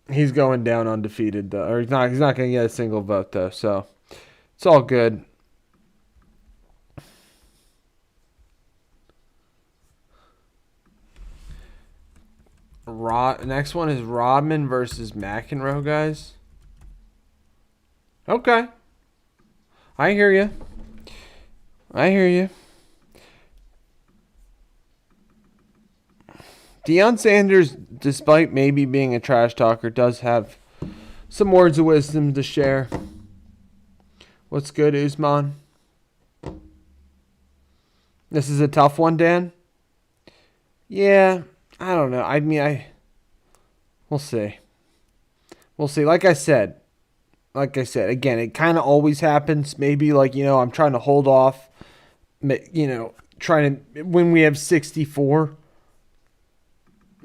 Speaker 1: He's going down undefeated though, or he's not going to get a single vote though. So It's all good. Next one is Rodman versus McEnroe, guys. Okay. I hear you. I hear you. Deion Sanders, despite maybe being a trash talker, does have some words of wisdom to share. What's good, Usman? This is a tough one, Dan. Yeah, I don't know. I mean, we'll see. We'll see. Like I said, again, it kind of always happens. Maybe I'm trying to hold off. Trying to when we have 64.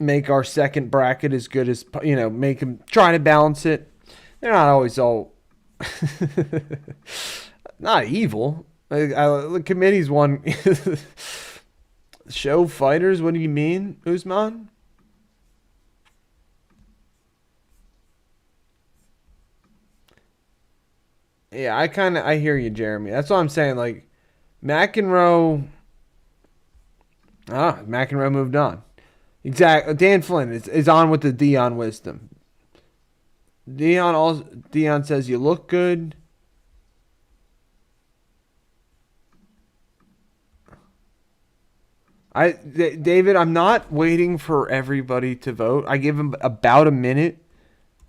Speaker 1: Make our second bracket as good as make them try to balance it. They're not always all not evil. The committee's one show fighters. What do you mean, Usman? Yeah, I hear you, Jeremy. That's what I'm saying. Like McEnroe moved on. Exactly. Dan Flynn is on with the Deion wisdom. Deion says you look good. David, I'm not waiting for everybody to vote. I give him about a minute.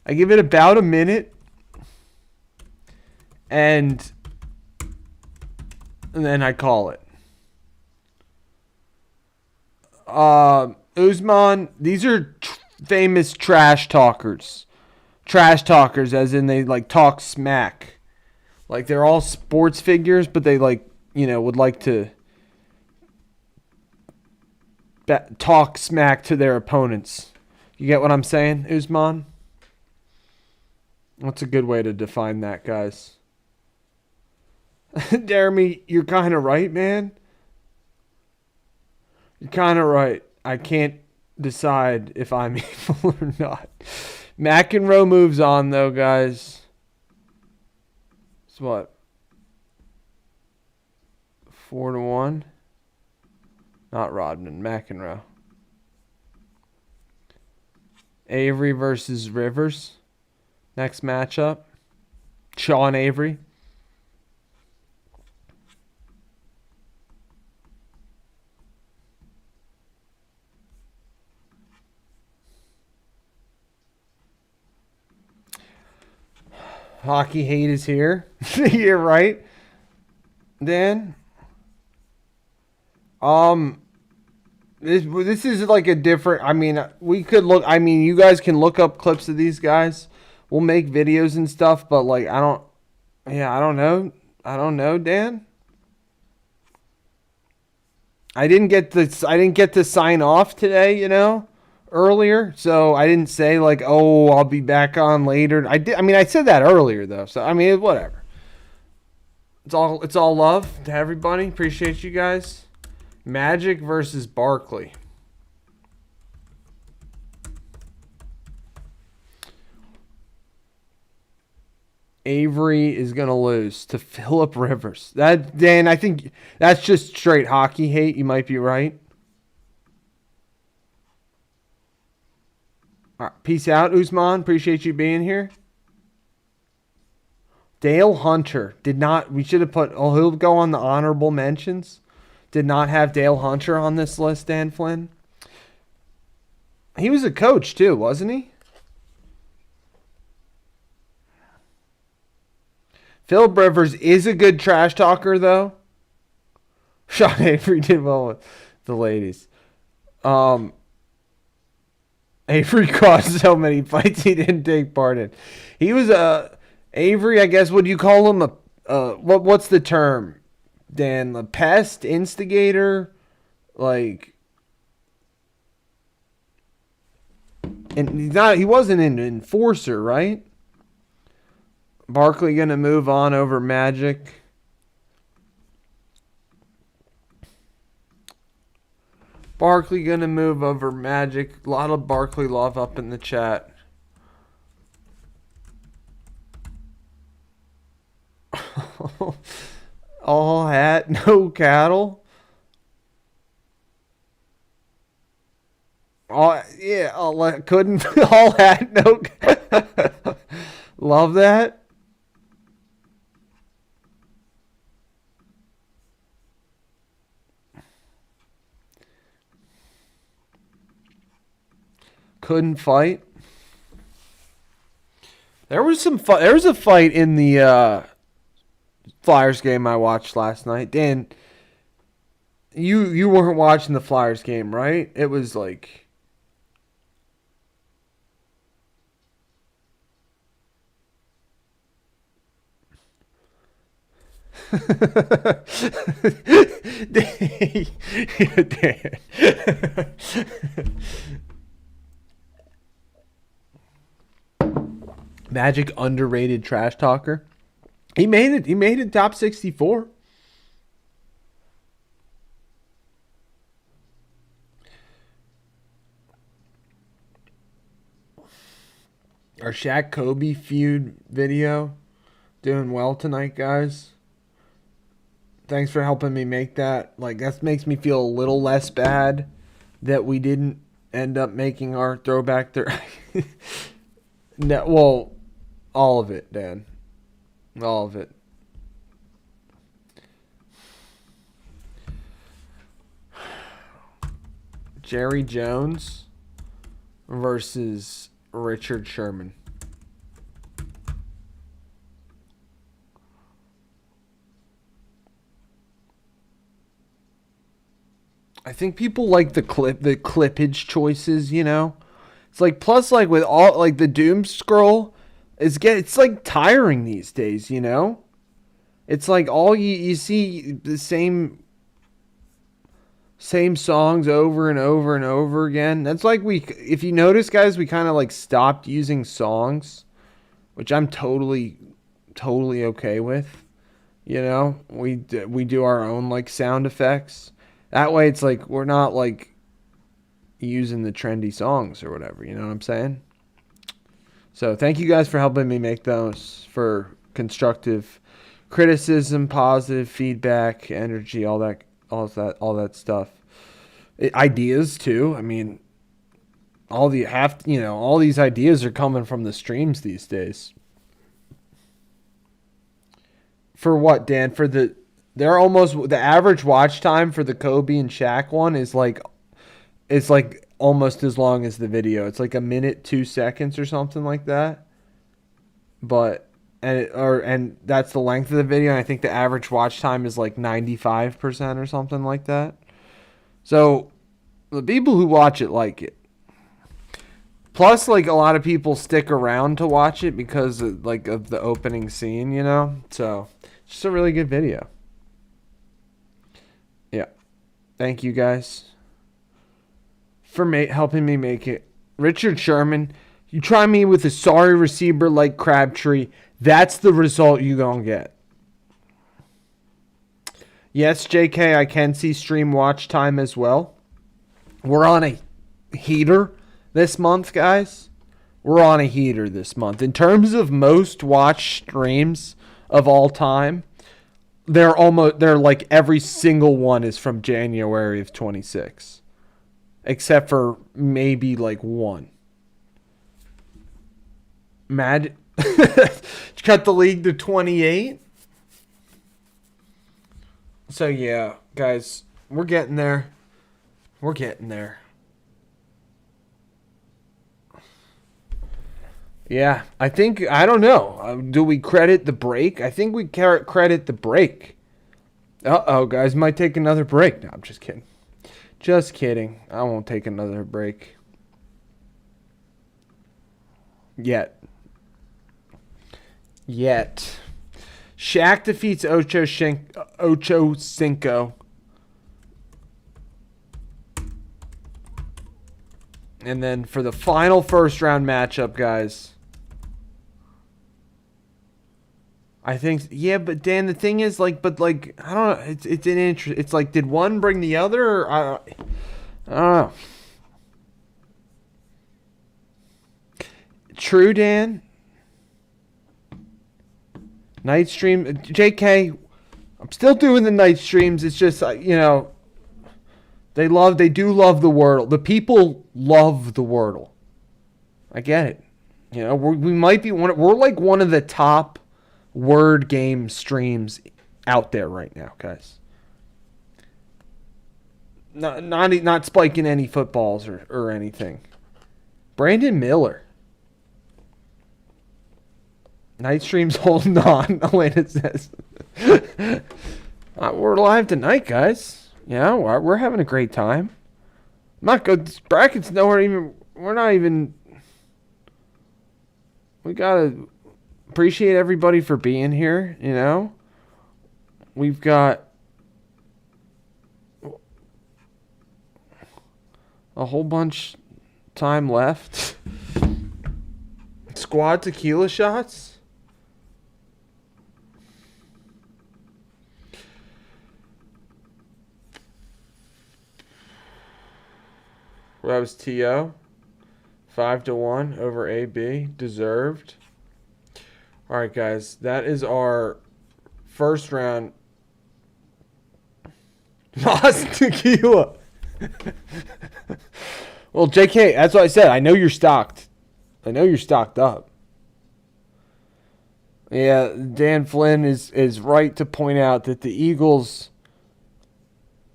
Speaker 1: I give it about a minute, and then I call it. Usman, these are famous trash talkers. Trash talkers, as in they talk smack. Like they're all sports figures, but they would like to talk smack to their opponents. You get what I'm saying, Usman? What's a good way to define that, guys? Jeremy, you're kind of right, man. You're kind of right. I can't decide if I'm evil or not. McEnroe moves on, though, guys. It's what? 4-1? Not Rodman, McEnroe. Avery versus Rivers. Next matchup. Sean Avery. Hockey hate is here. You're right, Dan. This is like a different. I mean, we could look. I mean, you guys can look up clips of these guys. We'll make videos and stuff, but I don't. Yeah, I don't know. I don't know, Dan. I didn't get to sign off today. Earlier, so I didn't say oh, I'll be back on later. I did. I mean, I said that earlier though. So I mean, whatever. It's all love to everybody. Appreciate you guys. Magic versus Barkley. Avery is gonna lose to Phillip Rivers. Dan, I think that's just straight hockey hate. You might be right. All right, peace out, Usman. Appreciate you being here. Dale Hunter did not. We should have put. Oh, he'll go on the honorable mentions. Did not have Dale Hunter on this list, Dan Flynn. He was a coach too, wasn't he? Phillip Rivers is a good trash talker, though. Sean Avery did well with the ladies. Avery caused so many fights he didn't take part in. He was Avery, I guess. Would you call him what's the term, Dan? A pest, instigator, and he wasn't an enforcer, right? Barkley gonna move on over Magic. Barkley gonna move over Magic. A lot of Barkley love up in the chat. All hat, no cattle. All yeah, couldn't all hat, no. Love that. Couldn't fight. There was some. There was a fight in the Flyers game I watched last night. Dan, you weren't watching the Flyers game, right? It was like Dan. Magic underrated trash talker. He made it. He made it top 64. Our Shaq Kobe feud video doing well tonight, guys. Thanks for helping me make that. Like that makes me feel a little less bad that we didn't end up making our throwback there. No, well, all of it, Dan. All of it. Jerry Jones versus Richard Sherman. I think people like the clippage choices, you know? It's like plus like with all like the doom scroll it's like tiring these days, you know? It's like all you see the same songs over and over and over again. That's like if you notice guys, we kind of like stopped using songs, which I'm totally okay with. You know, we do our own like sound effects. That way it's like we're not like using the trendy songs or whatever, you know what I'm saying? So, thank you guys for helping me make those for constructive criticism, positive feedback, energy, all that stuff. Ideas too. I mean, all these ideas are coming from the streams these days. For what, Dan? The average watch time for the Kobe and Shaq one is like it's like almost as long as the video. It's like a minute 2 seconds or something like that. But and that's the length of the video. And I think the average watch time is like 95% or something like that. So the people who watch it like it. Plus, like a lot of people stick around to watch it because of the opening scene, you know. So it's just a really good video. Yeah, thank you guys for helping me make it. Richard Sherman, you try me with a sorry receiver like Crabtree, that's the result you gonna get. Yes, JK, I can see stream watch time as well. We're on a heater this month, guys. We're on a heater this month. In terms of most watched streams of all time, they're like every single one is from January of 26. Except for maybe like one. Mad cut the league to 28. So yeah, guys, we're getting there. We're getting there. Yeah, I don't know. Do we credit the break? I think we credit the break. Uh-oh, guys, might take another break. No, I'm just kidding. Just kidding. I won't take another break. Yet. Shaq defeats Ocho Cinco. And then for the final first round matchup, guys. I think, yeah, but Dan, the thing is, I don't know. It's an interest. It's like, did one bring the other? Or I don't know. True, Dan. Night stream. JK, I'm still doing the night streams. It's just, they do love the Wordle. The people love the Wordle. I get it. We might be we're like one of the top word game streams out there right now, guys. Not spiking any footballs or anything. Brandon Miller. Night streams holding on, Elena says. We're live tonight, guys. Yeah, we're having a great time. Not good. This bracket's nowhere even. We're not even. We gotta appreciate everybody for being here. We've got a whole bunch time left. Squad tequila shots. That was T.O. 5-1 over AB. Deserved. All right, guys. That is our first round. Moss tequila. Well, JK, that's what I said. I know you're stocked. I know you're stocked up. Yeah, Dan Flynn is right to point out that the Eagles...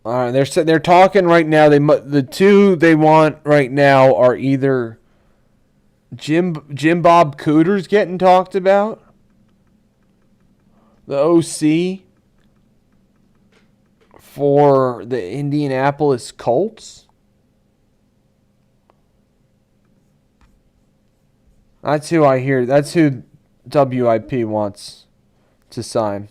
Speaker 1: they're talking right now. The two they want right now are either Jim Bob Cooter's getting talked about, the OC for the Indianapolis Colts. That's who I hear. That's who WIP wants to sign.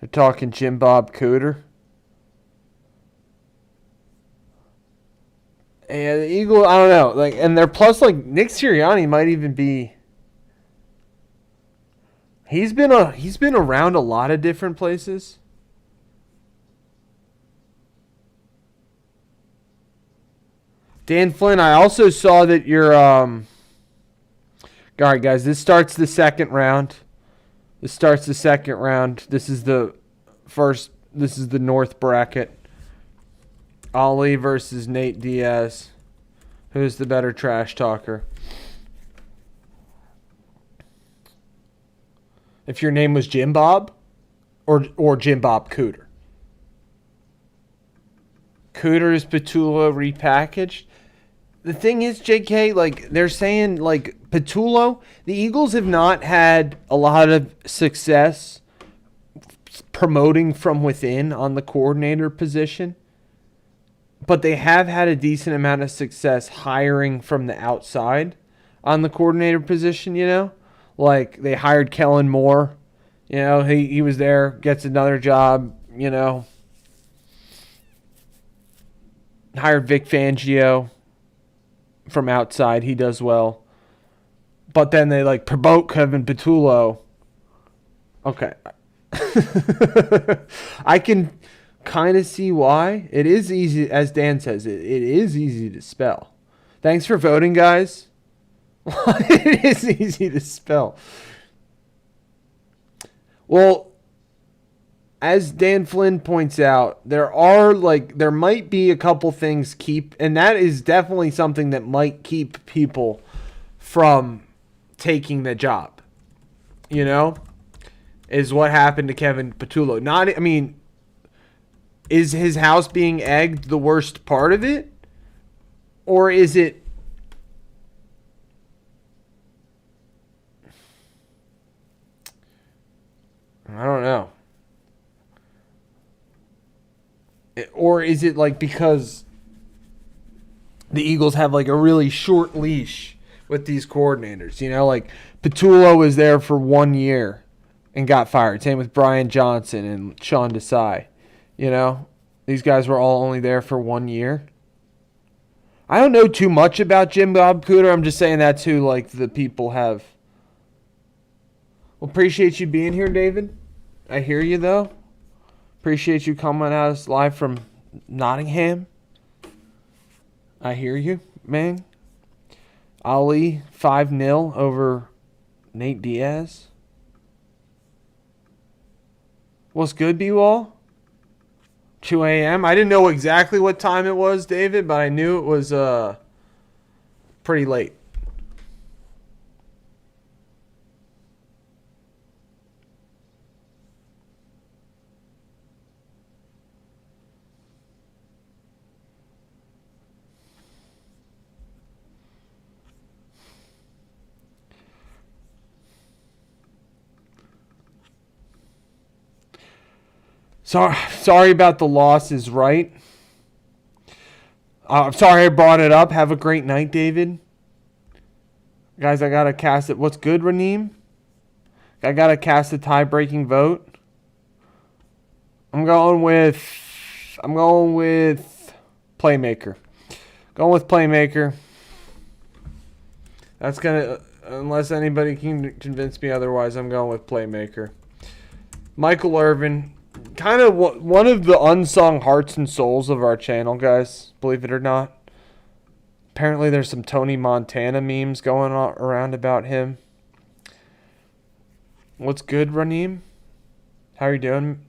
Speaker 1: They're talking Jim Bob Cooter. And the Eagles, I don't know. And they're plus Nick Sirianni might even be. He's been around a lot of different places. Dan Flynn, I also saw that you're all right, guys, this starts the second round. This is the first. This is the North bracket. Ali versus Nate Diaz. Who's the better trash talker? If your name was Jim Bob or Jim Bob Cooter. Cooter is Patullo repackaged. The thing is, JK, they're saying, Patullo, the Eagles have not had a lot of success promoting from within on the coordinator position, but they have had a decent amount of success hiring from the outside on the coordinator position, They hired Kellen Moore. He was there, gets another job, Hired Vic Fangio from outside. He does well. But then they promote Kevin Patullo. Okay. I can kind of see why. It is easy, as Dan says, it is easy to spell. Thanks for voting, guys. It is easy to spell. Well, as Dan Flynn points out, there might be a couple things and that is definitely something that might keep people from taking the job. Is what happened to Kevin Patullo. Is his house being egged the worst part of it? Or is it... I don't know. Or is it because the Eagles have a really short leash with these coordinators? Patullo was there for 1 year and got fired. Same with Brian Johnson and Sean Desai. These guys were all only there for 1 year. I don't know too much about Jim Bob Cooter. I'm just saying that's who the people have. Well, appreciate you being here, David. I hear you though. Appreciate you coming at us live from Nottingham. I hear you, man. Ali 5-0 over Nate Diaz. What's good, B-Wall? 2 a.m. I didn't know exactly what time it was, David, but I knew it was pretty late. Sorry about the losses, right? I'm sorry I brought it up. Have a great night, David. Guys, I got to cast it. What's good, Raneem? I got to cast a tie-breaking vote. I'm going with Playmaker. Going with Playmaker. That's going to, unless anybody can convince me otherwise, I'm going with Playmaker. Michael Irvin, kind of one of the unsung hearts and souls of our channel, guys, believe it or not. Apparently there's some Tony Montana memes going around about him. What's good, Raneem? How are you doing?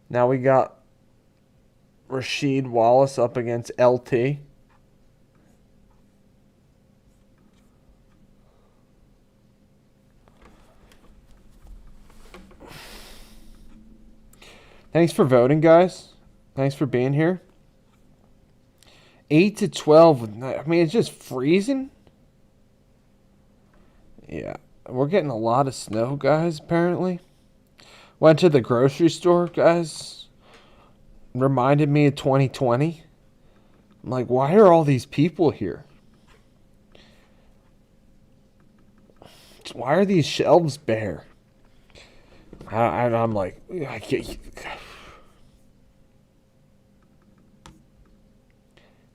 Speaker 1: Now we got Rasheed Wallace up against LT. Thanks for voting, guys. Thanks for being here. 8 to 12. I mean, it's just freezing. Yeah, we're getting a lot of snow, guys, apparently. Went to the grocery store, guys. Reminded me of 2020. I'm like, why are all these people here? Why are these shelves bare? I'm like, I can't.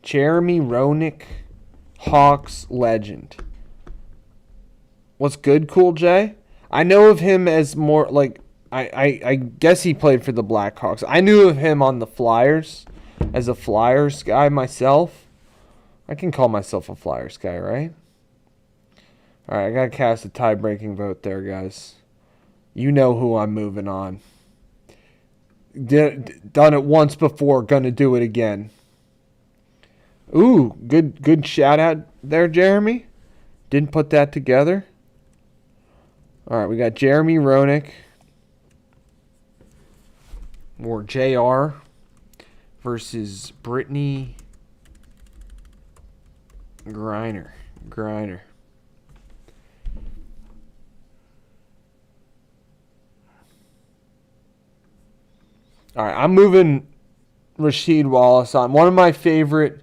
Speaker 1: Jeremy Roenick, Hawks legend. What's good, Cool J? I know of him as more like, I guess he played for the Blackhawks. I knew of him on the Flyers as a Flyers guy myself. I can call myself a Flyers guy, right? All right, I got to cast a tie-breaking vote there, guys. You know who I'm moving on. Done it once before, gonna do it again. Ooh, good shout out there, Jeremy. Didn't put that together. All right, we got Jeremy Roenick or JR versus Brittany Griner. All right, I'm moving Rasheed Wallace on. One of my favorite.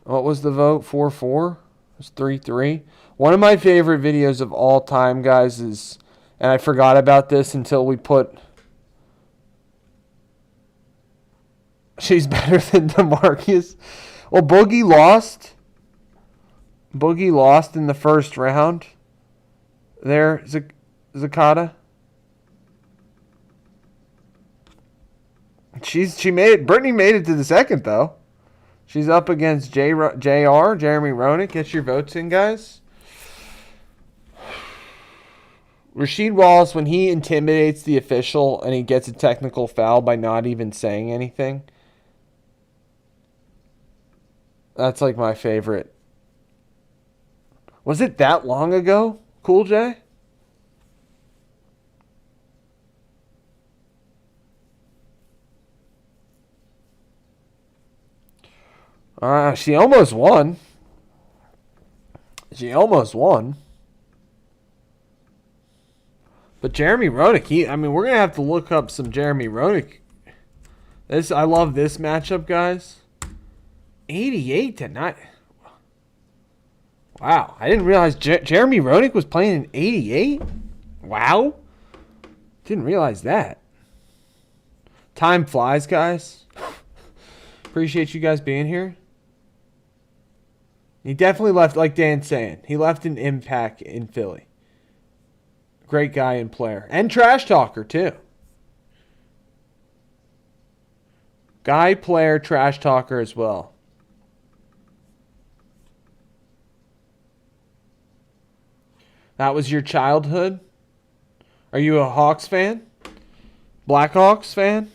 Speaker 1: What was the vote? 4-4? It was 3-3. One of my favorite videos of all time, guys, is, and I forgot about this until we put. She's better than DeMarcus. Well, Boogie lost. Boogie lost in the first round. There, Zakata. She made it. Brittany made it to the second, though. She's up against JR, Jeremy Roenick. Get your votes in, guys. Rasheed Wallace, when he intimidates the official and he gets a technical foul by not even saying anything, that's like my favorite. Was it that long ago, Cool J? She almost won. But Jeremy Roenick, we're going to have to look up some Jeremy Roenick. I love this matchup, guys. 88 to 9. Wow, I didn't realize Jeremy Roenick was playing in 88. Wow. Didn't realize that. Time flies, guys. Appreciate you guys being here. He definitely left, like Dan's saying, he left an impact in Philly. Great guy and player. And trash talker, too. Guy, player, trash talker as well. That was your childhood? Are you a Hawks fan? Blackhawks fan?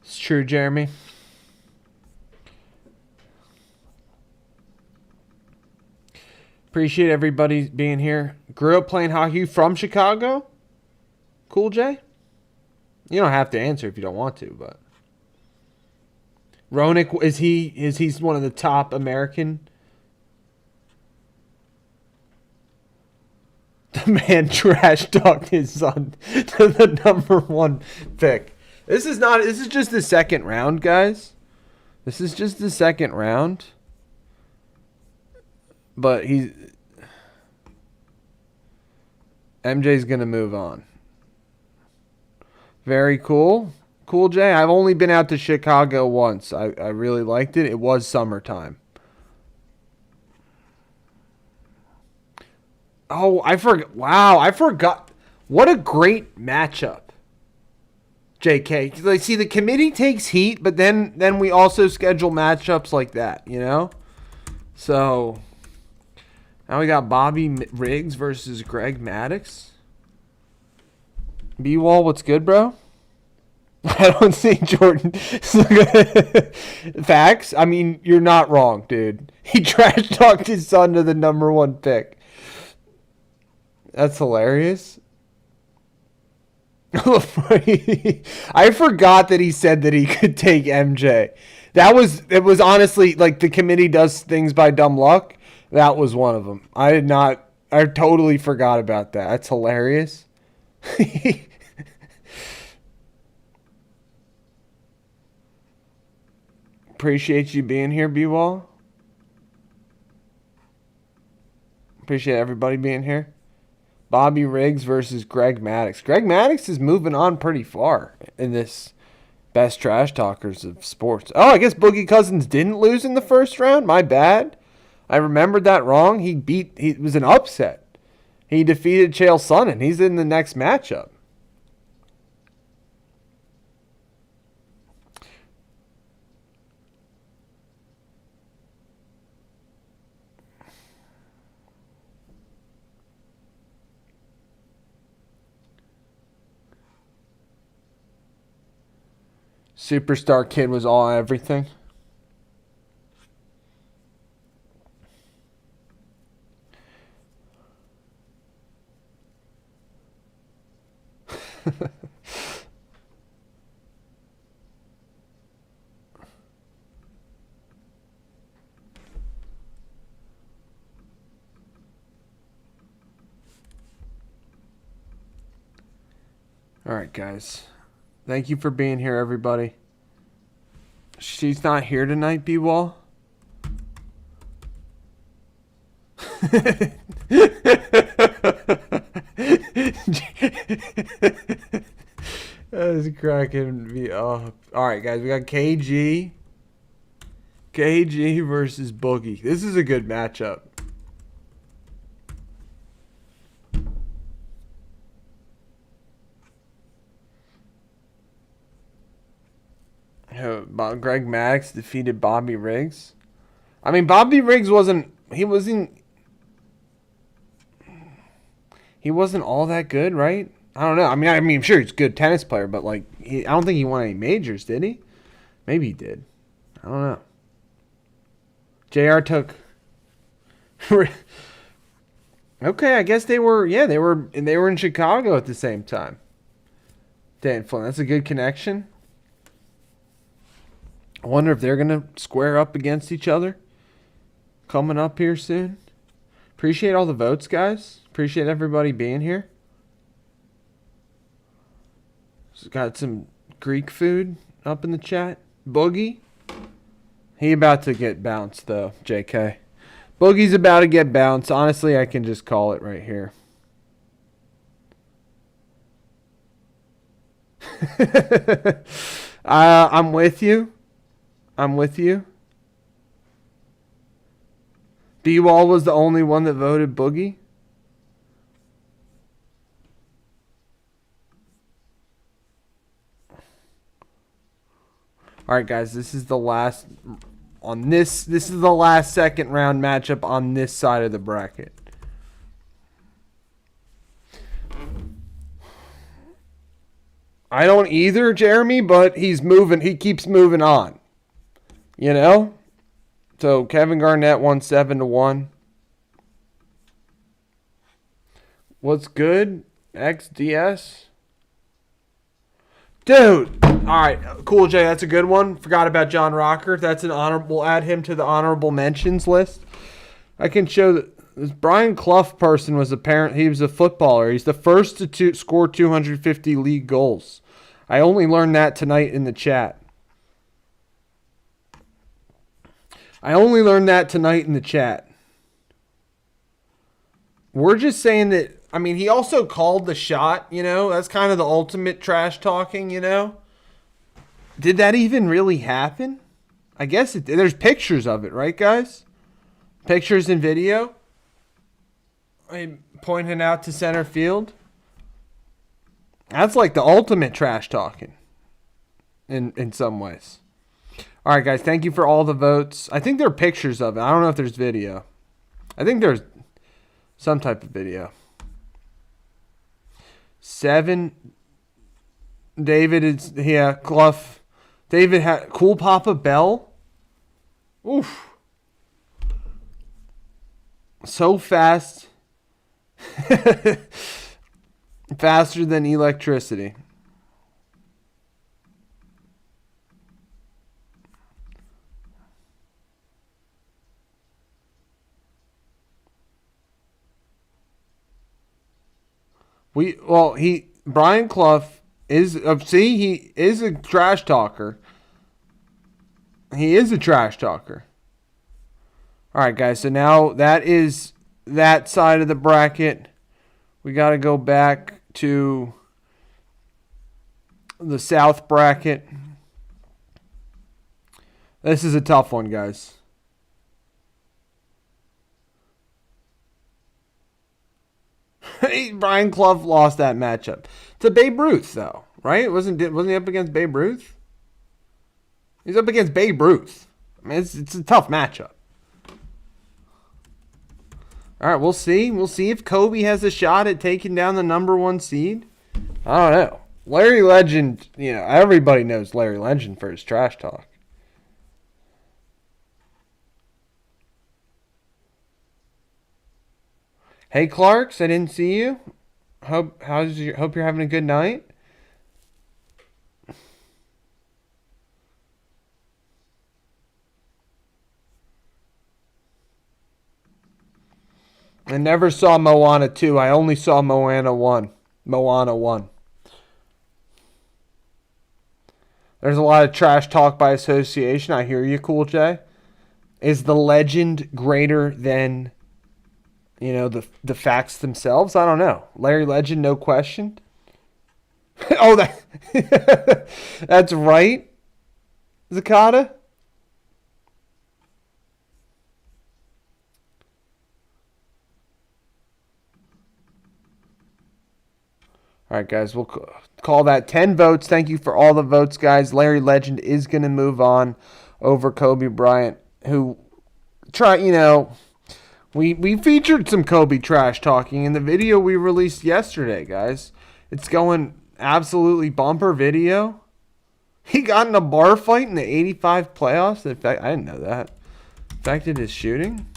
Speaker 1: It's true, Jeremy. Appreciate everybody being here. Grew up playing hockey from Chicago? Cool, Jay? You don't have to answer if you don't want to, but Roenick, is he one of the top American? The man trash talked his son to the #1 pick. This is just the second round, guys. This is just the second round. But MJ's gonna move on. Very cool. Cool, Jay. I've only been out to Chicago once. I really liked it. It was summertime. Oh, I forgot. Wow, I forgot. What a great matchup. JK. Like, see, the committee takes heat, but then we also schedule matchups like that, you know? So, now we got Bobby Riggs versus Greg Maddux. B-Wall, what's good, bro? I don't see Jordan. Facts? I mean, you're not wrong, dude. He trash talked his son to the #1 pick. That's hilarious. I forgot that he said that he could take MJ. It was honestly like the committee does things by dumb luck. That was one of them. I totally forgot about that. That's hilarious. Appreciate you being here, B-Wall. Appreciate everybody being here. Bobby Riggs versus Greg Maddux. Greg Maddux is moving on pretty far in this best trash talkers of sports. Oh, I guess Boogie Cousins didn't lose in the first round. My bad. I remembered that wrong. He was an upset. He defeated Chael Sonnen. He's in the next matchup. Superstar Kid was all everything. All right, guys. Thank you for being here, everybody. She's not here tonight, B-Wall. That's cracking me up. All right, guys. We got KG versus Boogie. This is a good matchup. Greg Maddux defeated Bobby Riggs. I mean, Bobby Riggs wasn't all that good, right? I don't know. I mean, I'm sure he's a good tennis player, but like, I don't think he won any majors, did he? Maybe he did. I don't know. JR took. Okay, I guess they were in Chicago at the same time. Dan Flynn, that's a good connection. I wonder if they're going to square up against each other coming up here soon. Appreciate all the votes, guys. Appreciate everybody being here. Got some Greek food up in the chat. Boogie. He about to get bounced, though, JK. Boogie's about to get bounced. Honestly, I can just call it right here. I'm with you. B-Wall was the only one that voted Boogie? All right, guys, this is the last on this. This is the last second round matchup on this side of the bracket. I don't either, Jeremy, but he's moving. He keeps moving on. You know? So Kevin Garnett won 7-1. What's good? XDS? Dude. All right. Cool, Jay. That's a good one. Forgot about John Rocker. That's an honorable. We'll add him to the honorable mentions list. I can show that this Brian Clough person was he was a footballer. He's the first to score 250 league goals. I only learned that tonight in the chat. We're just saying that, I mean, he also called the shot, you know? That's kind of the ultimate trash talking, you know? Did that even really happen? I guess it did. There's pictures of it, right, guys? Pictures and video. I'm pointing out to center field. That's like the ultimate trash talking in some ways. All right, guys, thank you for all the votes. I think there are pictures of it. I don't know if there's video. I think there's some type of video. 7. David is, yeah, Clough. David had Cool Papa Bell. Oof. So fast. Faster than electricity. Brian Clough is, he is a trash talker. He is a trash talker. All right, guys, so now that is that side of the bracket. We got to go back to the South bracket. This is a tough one, guys. Brian Clough lost that matchup to Babe Ruth, though, right? Wasn't he up against Babe Ruth? He's up against Babe Ruth. I mean, it's a tough matchup. All right, we'll see. We'll see if Kobe has a shot at taking down the number 1 seed. I don't know. Larry Legend, you know, everybody knows Larry Legend for his trash talk. Hey, Clarks, I didn't see you. Hope you're having a good night. I never saw Moana 2. I only saw Moana 1. Moana 1. There's a lot of trash talk by association. I hear you, Cool J. Is the legend greater than, you know, the facts themselves? I don't know. Larry Legend, no question. Oh, that's right, Zakata. All right, guys, we'll call that 10 votes. Thank you for all the votes, guys. Larry Legend is going to move on over Kobe Bryant, who we featured some Kobe trash talking in the video we released yesterday, guys. It's going absolutely bumper video. He got in a bar fight in the 85 playoffs. In fact, I didn't know that. Affected his shooting.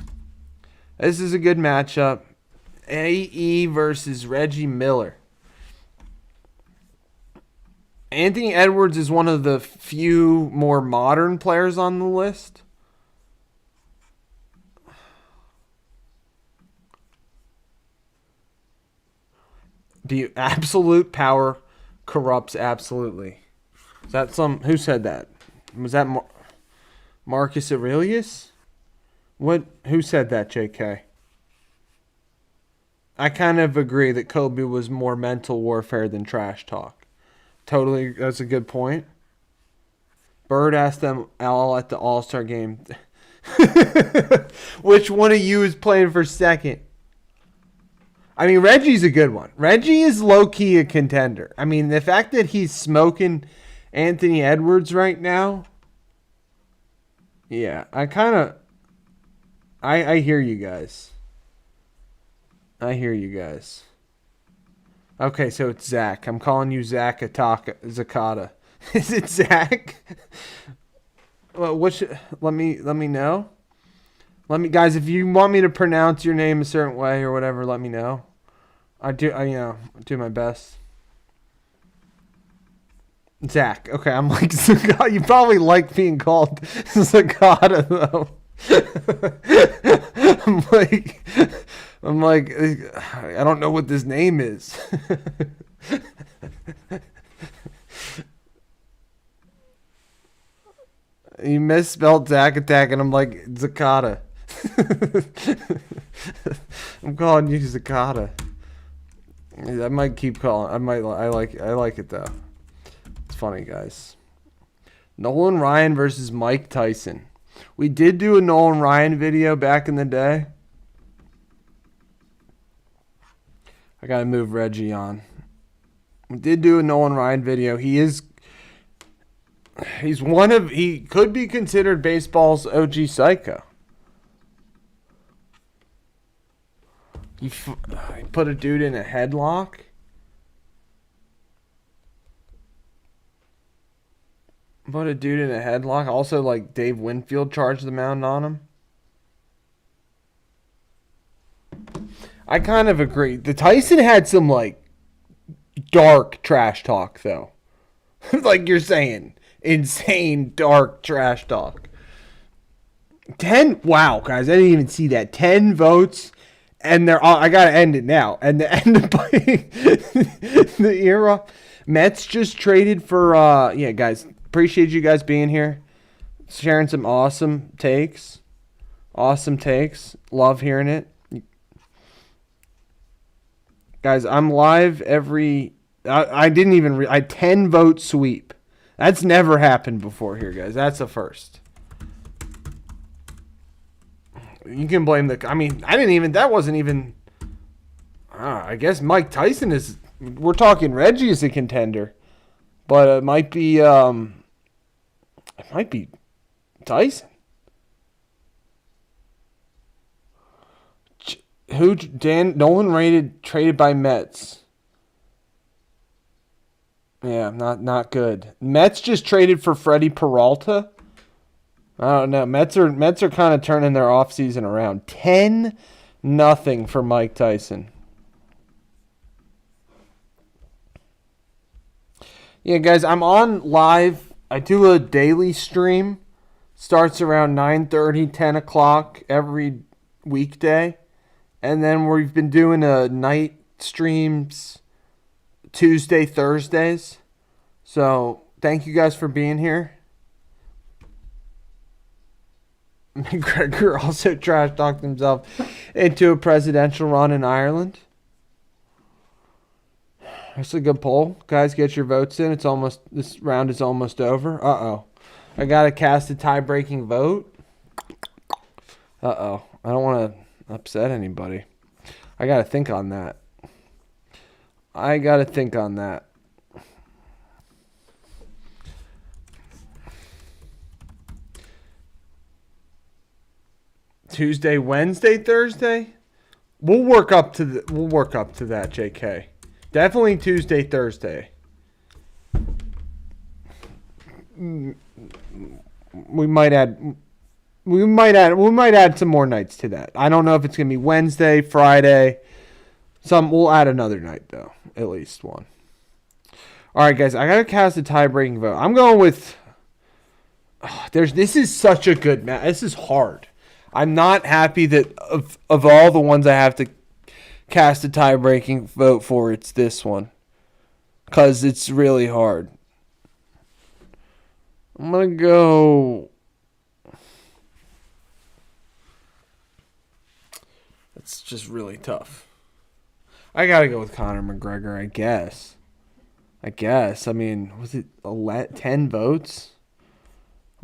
Speaker 1: This is a good matchup. AE versus Reggie Miller. Anthony Edwards is one of the few more modern players on the list. The absolute power corrupts absolutely. Is that who said that? Was that Marcus Aurelius? Who said that, JK? I kind of agree that Kobe was more mental warfare than trash talk. Totally, that's a good point. Bird asked them all at the All-Star game. Which one of you is playing for second? I mean, Reggie's a good one. Reggie is low-key a contender. I mean, the fact that he's smoking Anthony Edwards right now, yeah, I hear you guys. I hear you guys. Okay, so it's Zach. I'm calling you Zach Zakata. Is it Zach? Well, let me know. Guys, if you want me to pronounce your name a certain way or whatever, let me know. I do my best. Zach. Okay, I'm like Zakata. You probably like being called Zakata though. I'm like, I don't know what this name is. You misspelled Zack Attack, and I'm like, Zakata. I'm calling you Zakata. I might keep calling. I like it though. It's funny, guys. Nolan Ryan versus Mike Tyson. We did do a Nolan Ryan video back in the day. I gotta move Reggie on. We did do a Nolan Ryan video. He could be considered baseball's OG psycho. He put a dude in a headlock. Put a dude in a headlock. Also, like, Dave Winfield charged the mound on him. I kind of agree. The Tyson had some, like, dark trash talk, though. Like you're saying. Insane, dark trash talk. 10. Wow, guys. I didn't even see that. 10 votes. And I got to end it now. And the end of the era. Mets just traded for, yeah, guys. Appreciate you guys being here. Sharing some awesome takes. Awesome takes. Love hearing it. Guys, I'm live I didn't even, I 10 vote sweep. That's never happened before here, guys. That's a first. You can blame that wasn't even, I guess Mike Tyson is, we're talking Reggie is a contender. But it might be Tyson. Nolan rated traded by Mets. Yeah, not good. Mets just traded for Freddie Peralta. I don't know. Mets are kind of turning their offseason around. 10-0 for Mike Tyson. Yeah, guys, I'm on live. I do a daily stream. Starts around 9:30, 10 o'clock every weekday. And then we've been doing a night streams Tuesday, Thursdays. So thank you guys for being here. McGregor also trash talked himself into a presidential run in Ireland. That's a good poll. Guys, get your votes in. This round is almost over. Uh-oh. I got to cast a tie-breaking vote. Uh-oh. I don't want to upset anybody. I got to think on that. Tuesday, Wednesday, Thursday? We'll work up to that, JK. Definitely Tuesday, Thursday. We might add some more nights to that. I don't know if it's gonna be Wednesday, Friday. We'll add another night though, at least one. All right, guys, I gotta cast a tie-breaking vote. I'm going with. This is such a good match. This is hard. I'm not happy that of all the ones I have to cast a tie-breaking vote for, it's this one. Because it's really hard. I'm going to go... It's just really tough. I got to go with Conor McGregor, I guess. I mean, was it 10 votes?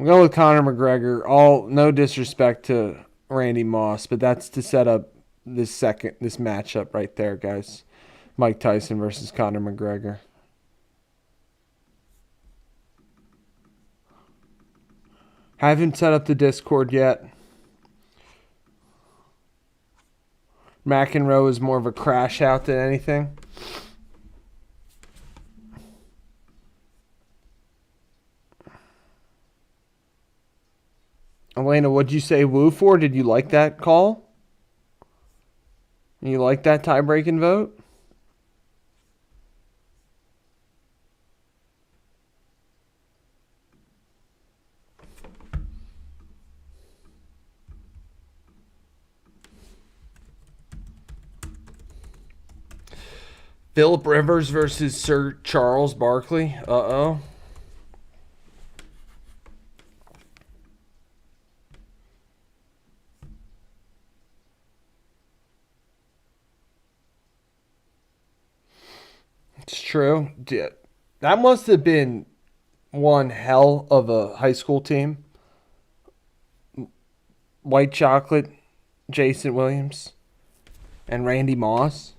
Speaker 1: I'm going with Conor McGregor. All no disrespect to Randy Moss, but that's to set up this matchup right there, guys. Mike Tyson versus Conor McGregor. Haven't set up the Discord yet. McEnroe is more of a crash out than anything. Elena, what'd you say woo for? Did you like that call? You like that tie-breaking vote? Philip Rivers versus Sir Charles Barkley. Uh-oh. It's true. That must have been one hell of a high school team. White Chocolate, Jason Williams, and Randy Moss.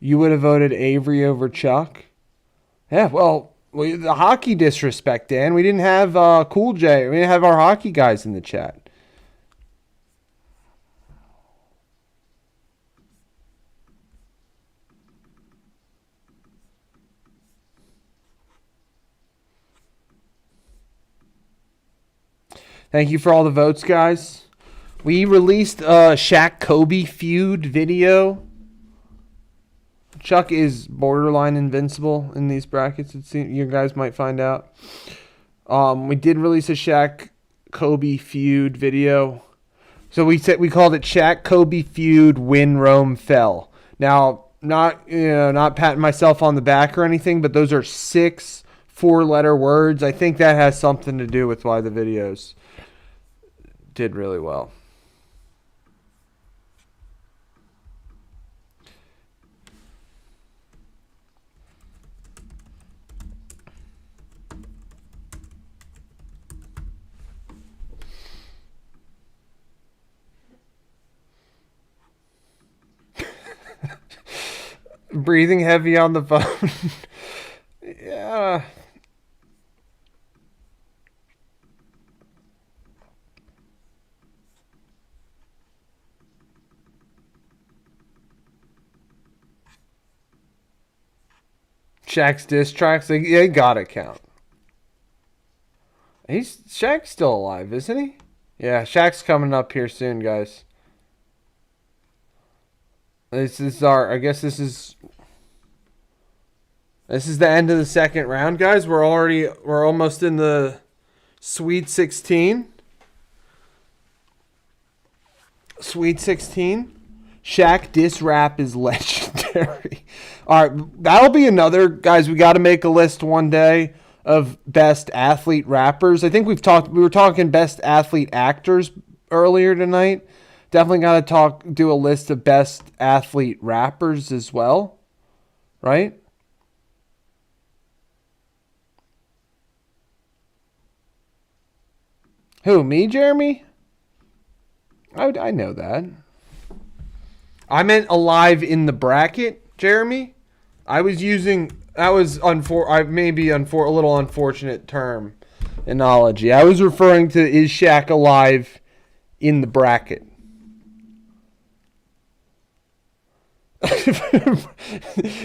Speaker 1: You would have voted Avery over Chuck? Yeah, well, the hockey disrespect, Dan. We didn't have Cool J. We didn't have our hockey guys in the chat. Thank you for all the votes, guys. We released a Shaq Kobe feud video. Chuck is borderline invincible in these brackets. It seems you guys might find out. We did release a Shaq Kobe feud video. So we called it Shaq Kobe feud when Rome fell. Now, not patting myself on the back or anything, but those are 6 4-letter words. I think that has something to do with why the videos did really well. Breathing heavy on the phone. Yeah. Shaq's diss tracks, they gotta count. Shaq's still alive, isn't he? Yeah, Shaq's coming up here soon, guys. This is the end of the second round, guys. We're almost in the Sweet 16. Sweet 16. Shaq diss rap is legendary. All right, that'll be another, guys. We got to make a list one day of best athlete rappers. I think we were talking best athlete actors earlier tonight. Definitely got to do a list of best athlete rappers as well, right? Who, me, Jeremy? I know that. I meant alive in the bracket, Jeremy. I was using a little unfortunate terminology. I was referring to is Shaq alive in the bracket.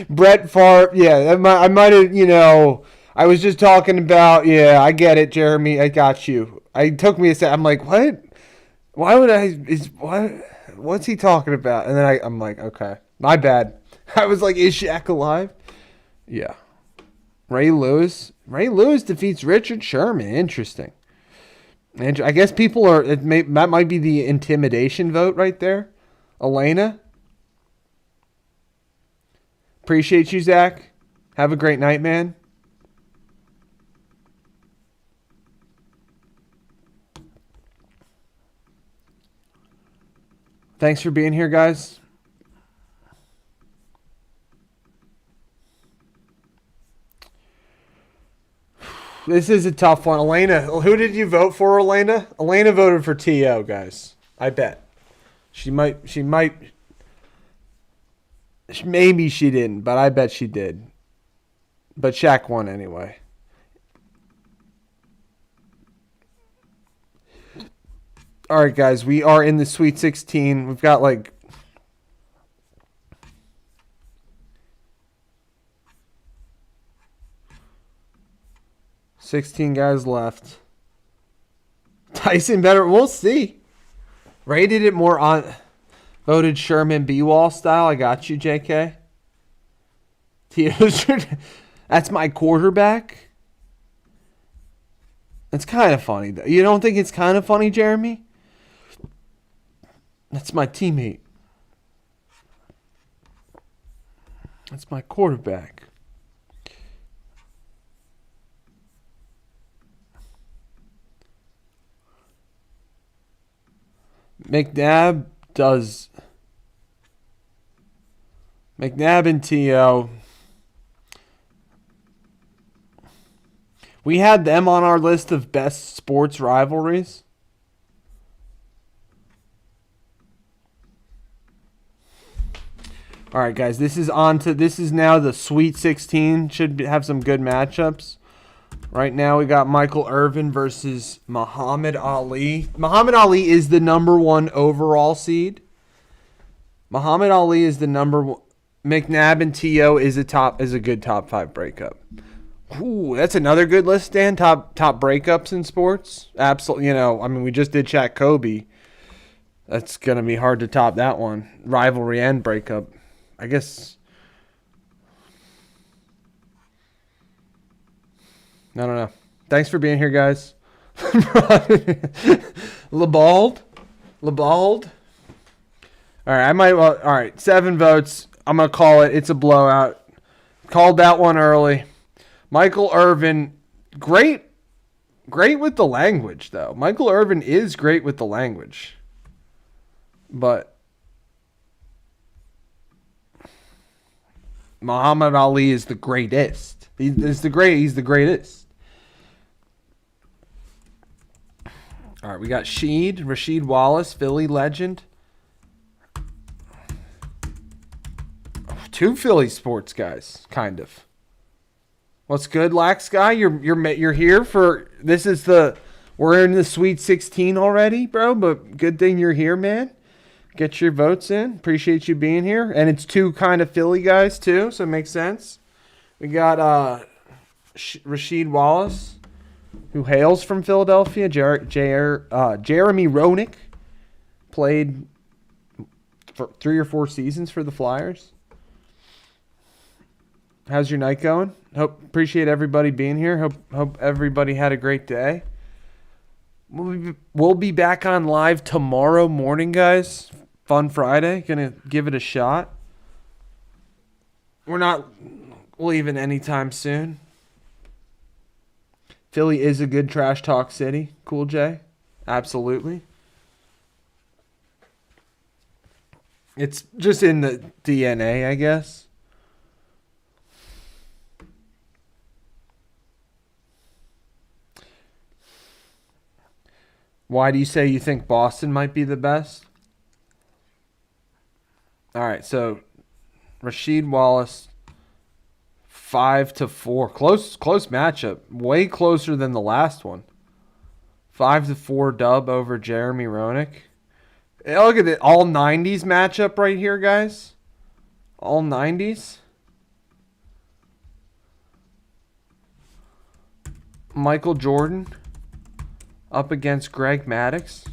Speaker 1: Brett Favre, yeah, I might have, I was just talking about, yeah, I get it, Jeremy, I got you. It took me a second. I'm like, what? Why would what's he talking about? And then I'm like, okay, my bad. I was like, is Shaq alive? Yeah. Ray Lewis defeats Richard Sherman. Interesting. And I guess that might be the intimidation vote right there. Elena. Appreciate you, Zach. Have a great night, man. Thanks for being here, guys. This is a tough one. Elena, who did you vote for, Elena? Elena voted for T.O., guys. I bet. Maybe she didn't, but I bet she did. But Shaq won anyway. All right, guys, we are in the Sweet 16. We've got like 16 guys left. Tyson better. We'll see. Rated it more on. Voted Sherman B-Wall style. I got you, JK. That's my quarterback. It's kind of funny, though. You don't think it's kind of funny, Jeremy? That's my teammate. That's my quarterback. McNabb and T.O. We had them on our list of best sports rivalries. All right, guys, this is now the Sweet 16. Should have some good matchups. Right now we got Michael Irvin versus Muhammad Ali. Muhammad Ali is the number 1 overall seed. Muhammad Ali is the number 1. McNabb and T.O. is a good top 5 breakup. Ooh, that's another good list, Dan. Top breakups in sports. Absolutely. We just did Shaq Kobe. That's gonna be hard to top that one. Rivalry and breakup. I guess. I don't know. Thanks for being here, guys. LeBald. All right, all right, 7 votes. I'm gonna call it. It's a blowout. Called that one early. Michael Irvin, great with the language, though. Michael Irvin is great with the language, but Muhammad Ali is the greatest. He's the greatest. All right, we got Rasheed Wallace, Philly legend. 2 Philly sports guys, kind of. What's good, Lax guy? You're here for this is we're in the Sweet 16 already, bro. But good thing you're here, man. Get your votes in. Appreciate you being here, and it's 2 kind of Philly guys too, so it makes sense. We got Rasheed Wallace, who hails from Philadelphia. Jeremy Roenick played for 3 or 4 seasons for the Flyers. How's your night going? Appreciate everybody being here. Hope everybody had a great day. We'll be back on live tomorrow morning, guys. Fun Friday. Gonna give it a shot. We're not leaving anytime soon. Philly is a good trash talk city. Cool, Jay. Absolutely. It's just in the DNA, I guess. Why do you say you think Boston might be the best? All right, so Rasheed Wallace, 5-4, close matchup, way closer than the last one. 5-4 dub over Jeremy Roenick. Hey, look at it, all 90s matchup right here, guys. All 90s. Michael Jordan up against Greg Maddux.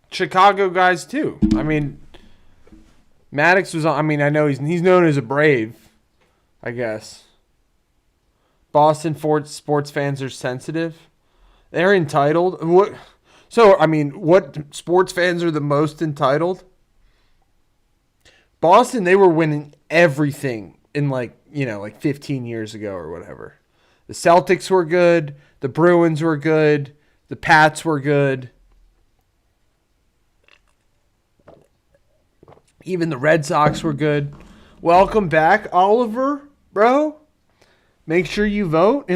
Speaker 1: Chicago guys too. I mean, Maddux was on. I mean, I know he's known as a Brave, I guess. Boston sports fans are sensitive. They're entitled. What? So, I mean, what sports fans are the most entitled? Boston, they were winning everything in like 15 years ago or whatever. The Celtics were good. The Bruins were good. The Pats were good. Even the Red Sox were good. Welcome back, Oliver, bro. Make sure you vote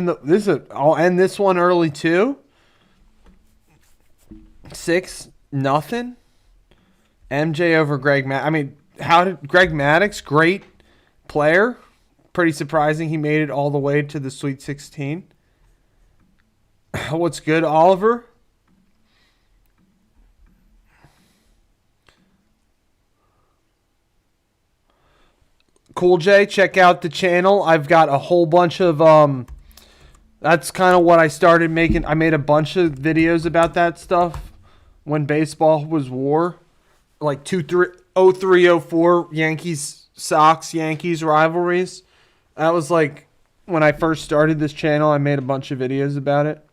Speaker 1: I'll end this one early too. 6-0. MJ over Greg Maddux. I mean, how did Greg Maddux, great player. Pretty surprising he made it all the way to the Sweet 16. What's good, Oliver? Cool J, check out the channel. I've got a whole bunch of that's kind of what I started making. I made a bunch of videos about that stuff when baseball was war. Like 03-04 Yankees, Sox, Yankees rivalries. That was like when I first started this channel. I made a bunch of videos about it.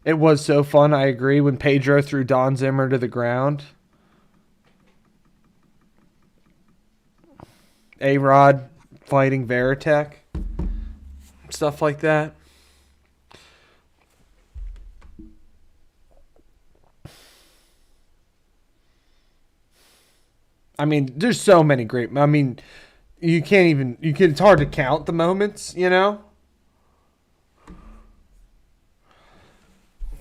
Speaker 1: It was so fun, I agree, when Pedro threw Don Zimmer to the ground. A-Rod fighting Veritek. Stuff like that. I mean, there's so many great... I mean, it's hard to count the moments, you know?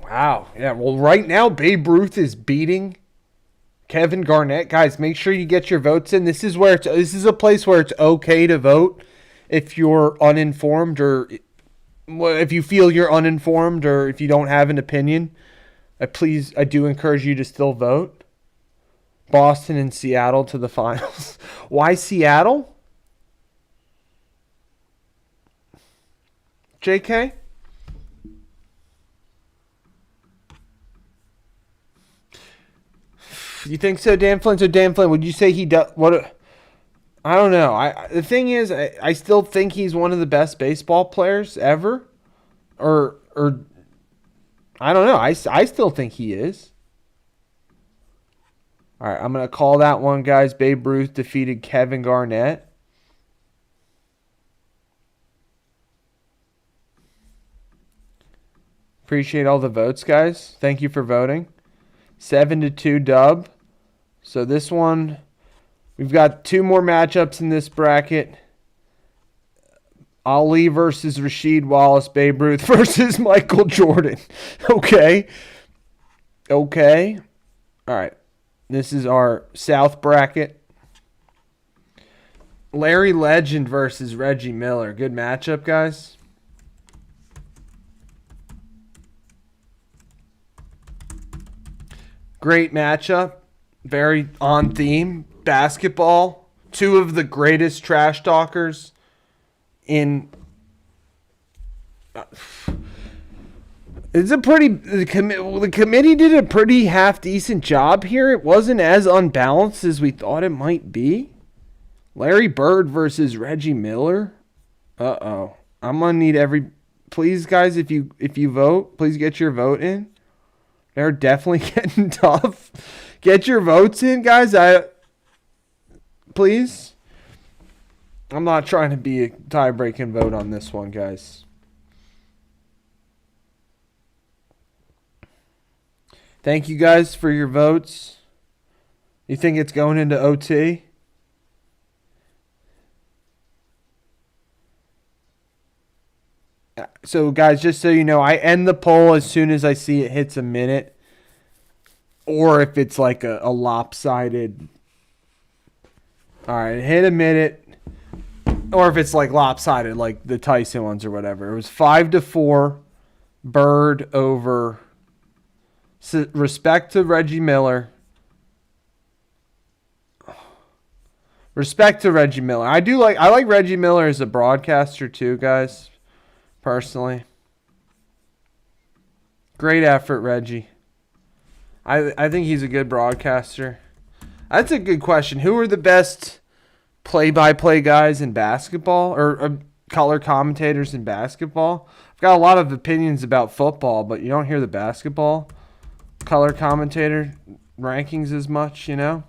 Speaker 1: Wow. Yeah, well, right now, Babe Ruth is beating Kevin Garnett. Guys, make sure you get your votes in. This is a place where it's okay to vote if you're uninformed, or if you feel you're uninformed, or if you don't have an opinion. I do encourage you to still vote. Boston and Seattle to the finals. Why Seattle? JK? You think so, Dan Flynn? So Dan Flynn, would you say he does what? I don't know. The thing is, I still think he's one of the best baseball players ever, or I don't know. I still think he is. All right, I'm gonna call that one, guys. Babe Ruth defeated Kevin Garnett. Appreciate all the votes, guys. Thank you for voting. 7-2 dub. So this one, we've got two more matchups in this bracket. Ali versus Rasheed Wallace. Babe Ruth versus Michael Jordan. Okay. All right. This is our South bracket. Larry Legend versus Reggie Miller. Good matchup, guys. Great matchup. Very on theme. Basketball. Two of the greatest trash talkers in... The committee did a pretty half-decent job here. It wasn't as unbalanced as we thought it might be. Larry Bird versus Reggie Miller. Uh-oh. I'm going to need please, guys, if you vote, please get your vote in. They're definitely getting tough. Get your votes in, guys. Please. I'm not trying to be a tie-breaking vote on this one, guys. Thank you guys for your votes. You think it's going into OT? So, guys, just so you know, I end the poll as soon as I see it hits a minute. Or if it's like a lopsided... All right, hit a minute. Or if it's like lopsided, like the Tyson ones or whatever. It was 5-4. Bird over... Respect to Reggie Miller. Respect to Reggie Miller. I like Reggie Miller as a broadcaster too, guys. Personally. Great effort, Reggie. I think he's a good broadcaster. That's a good question. Who are the best play-by-play guys in basketball, or color commentators in basketball? I've got a lot of opinions about football, but you don't hear the basketball color commentator rankings as much, you know?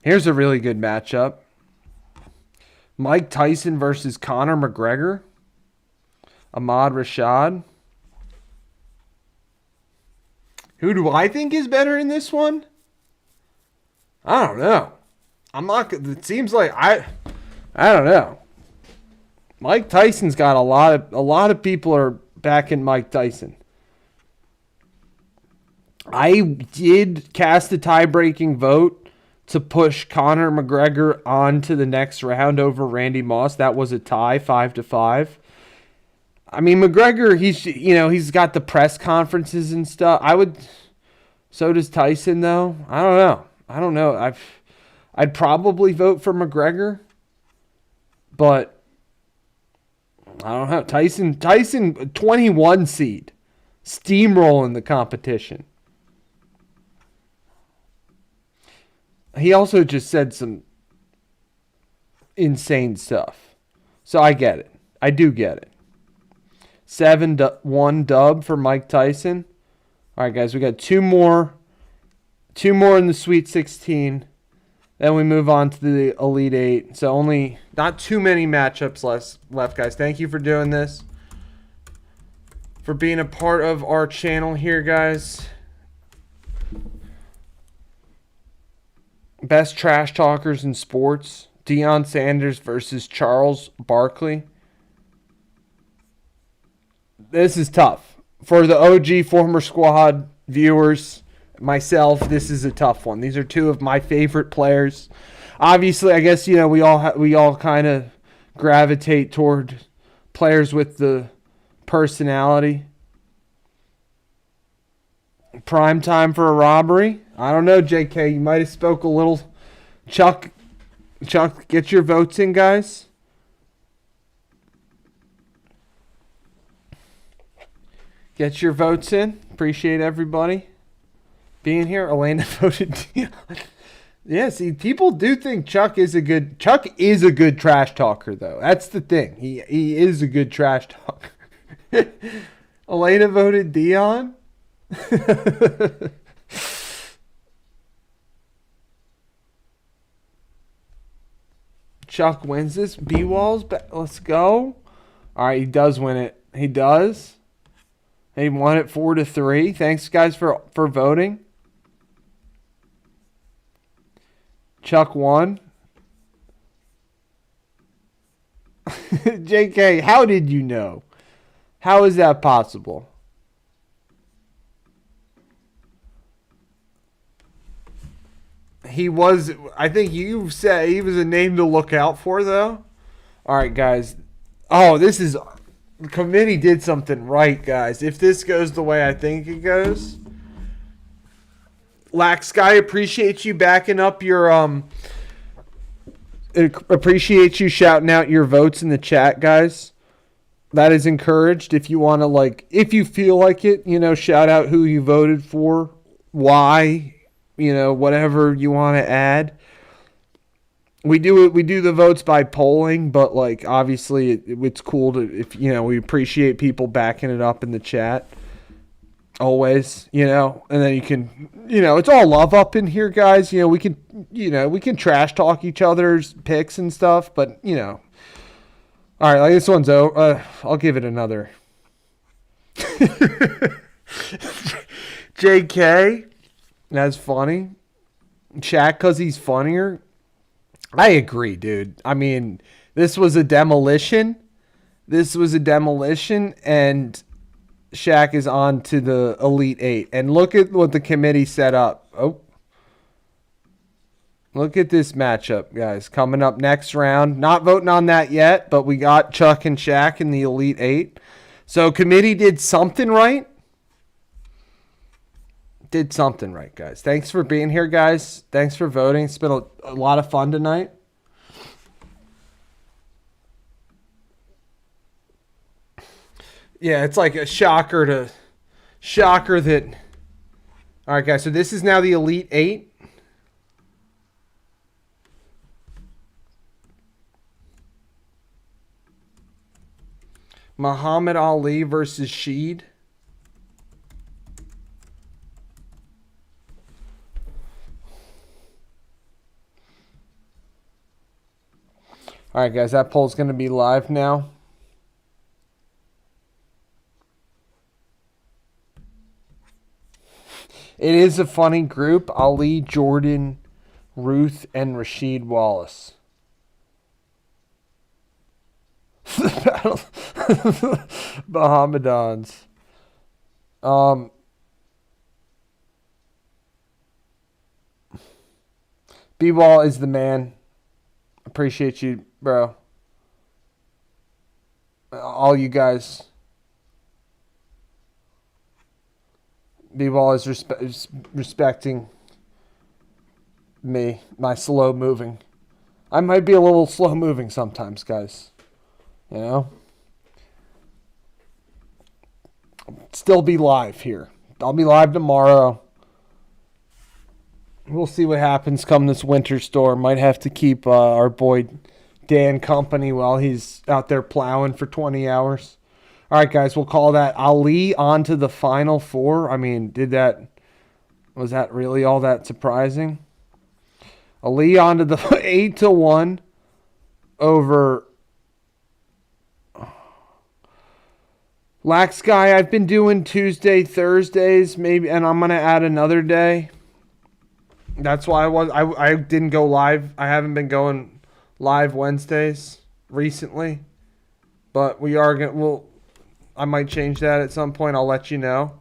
Speaker 1: Here's a really good matchup. Mike Tyson versus Conor McGregor. Ahmad Rashad. Who do I think is better in this one? I don't know. It seems like I don't know. Mike Tyson's got a lot of people are backing Mike Tyson. I did cast a tie-breaking vote to push Conor McGregor on to the next round over Randy Moss. That was a tie, 5-5. I mean, McGregor, he's got the press conferences and stuff. So does Tyson, though. I don't know. I'd probably vote for McGregor, but I don't know. Tyson, 21 seed, steamrolling the competition. He also just said some insane stuff. So I get it. I do get it. 7-1 dub for Mike Tyson. All right, guys, we got two more in the Sweet 16. Then we move on to the Elite 8. So only not too many matchups left, guys. Thank you for doing this. For being a part of our channel here, guys. Best trash talkers in sports. Deion Sanders versus Charles Barkley. This is tough. For the OG former squad viewers, myself, this is a tough one. These are two of my favorite players. Obviously, I guess, we all kind of gravitate toward players with the personality. Prime time for a robbery. I don't know, JK. You might have spoke a little. Chuck, get your votes in, guys. Get your votes in. Appreciate everybody being here. Elena voted Deion. Yeah, see, people do think Chuck is a good trash talker, though. That's the thing. He is a good trash talker. Elena voted Deion. Chuck wins this. B-Walls, let's go. All right, he does win it. He does. He won it 4-3. Thanks, guys, for voting. Chuck won. JK, how did you know? How is that possible? I think you said he was a name to look out for, though. All right, guys. Oh, the committee did something right, guys. If this goes the way I think it goes. Lax Guy, appreciate you backing up your appreciate you shouting out your votes in the chat, guys. That is encouraged. If you want to, if you feel like it, shout out who you voted for, why, whatever you want to add. We do the votes by polling, but obviously it's cool if we appreciate people backing it up in the chat. Always, and then you can, it's all love up in here, guys. We can trash talk each other's picks and stuff, but all right, this one's over. I'll give it another. JK, that's funny. Shaq, because he's funnier. I agree, dude. I mean, this was a demolition. And Shaq is on to the Elite 8. And look at what the committee set up. Oh. Look at this matchup, guys. Coming up next round. Not voting on that yet, but we got Chuck and Shaq in the Elite 8. So committee did something right. Did something right, guys. Thanks for being here, guys. Thanks for voting. It's been a lot of fun tonight. Yeah, it's like a shocker that... All right, guys, so this is now the Elite 8. Muhammad Ali versus Sheed. All right, guys, that poll's going to be live now. It is a funny group. Ali, Jordan, Ruth, and Rasheed Wallace. Battle Bahamadons. B-Ball is the man. Appreciate you, bro. All you guys. B-Ball is respecting me, my slow moving. I might be a little slow moving sometimes, guys. You know? Still be live here. I'll be live tomorrow. We'll see what happens come this winter storm. Might have to keep our boy Dan company while he's out there plowing for 20 hours. All right, guys, we'll call that Ali on to the Final Four. I mean, was that really all that surprising? Ali on to the 8-1 over Lax Guy. I've been doing Tuesday, Thursdays, maybe, and I'm gonna add another day. That's why I didn't go live. I haven't been going live Wednesdays recently, but we are gonna. I might change that at some point. I'll let you know.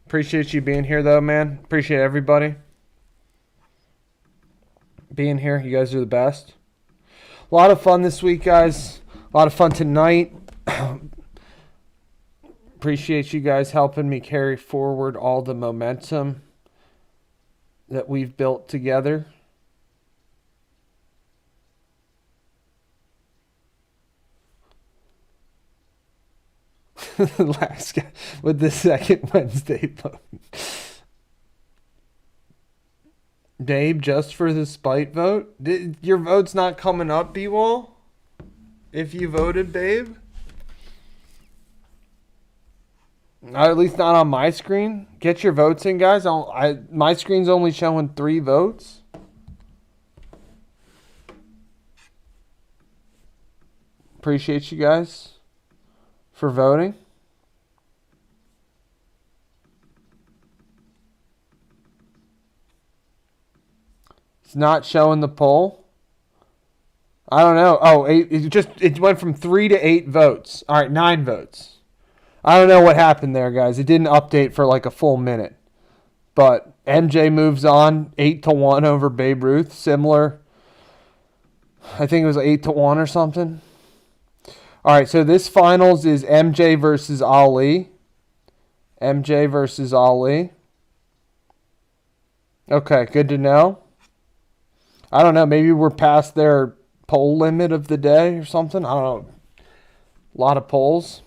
Speaker 1: Appreciate you being here, though, man. Appreciate everybody being here. You guys are the best. A lot of fun this week, guys. A lot of fun tonight. Appreciate you guys helping me carry forward all the momentum that we've built together. Last guy with the second Wednesday vote. Babe, just for the spite vote? Your vote's not coming up, B-Wall? If you voted, babe? At least not on my screen. Get your votes in, guys. My screen's only showing 3 votes. Appreciate you guys for voting. It's not showing the poll. I don't know. Oh, it went from 3 to 8 votes. All right, 9 votes. I don't know what happened there, guys. It didn't update for like a full minute. But MJ moves on 8-1 over Babe Ruth. Similar. I think it was 8-1 or something. All right, so this finals is MJ versus Ali. MJ versus Ali. Okay, good to know. I don't know. Maybe we're past their poll limit of the day or something. I don't know. A lot of polls.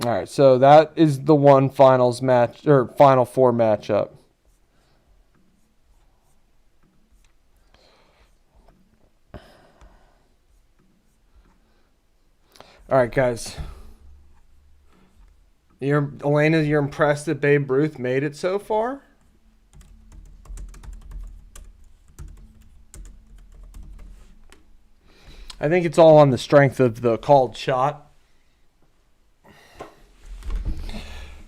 Speaker 1: All right, so that is the one finals match or Final Four matchup. All right, guys. Elena, you're impressed that Babe Ruth made it so far? I think it's all on the strength of the called shot.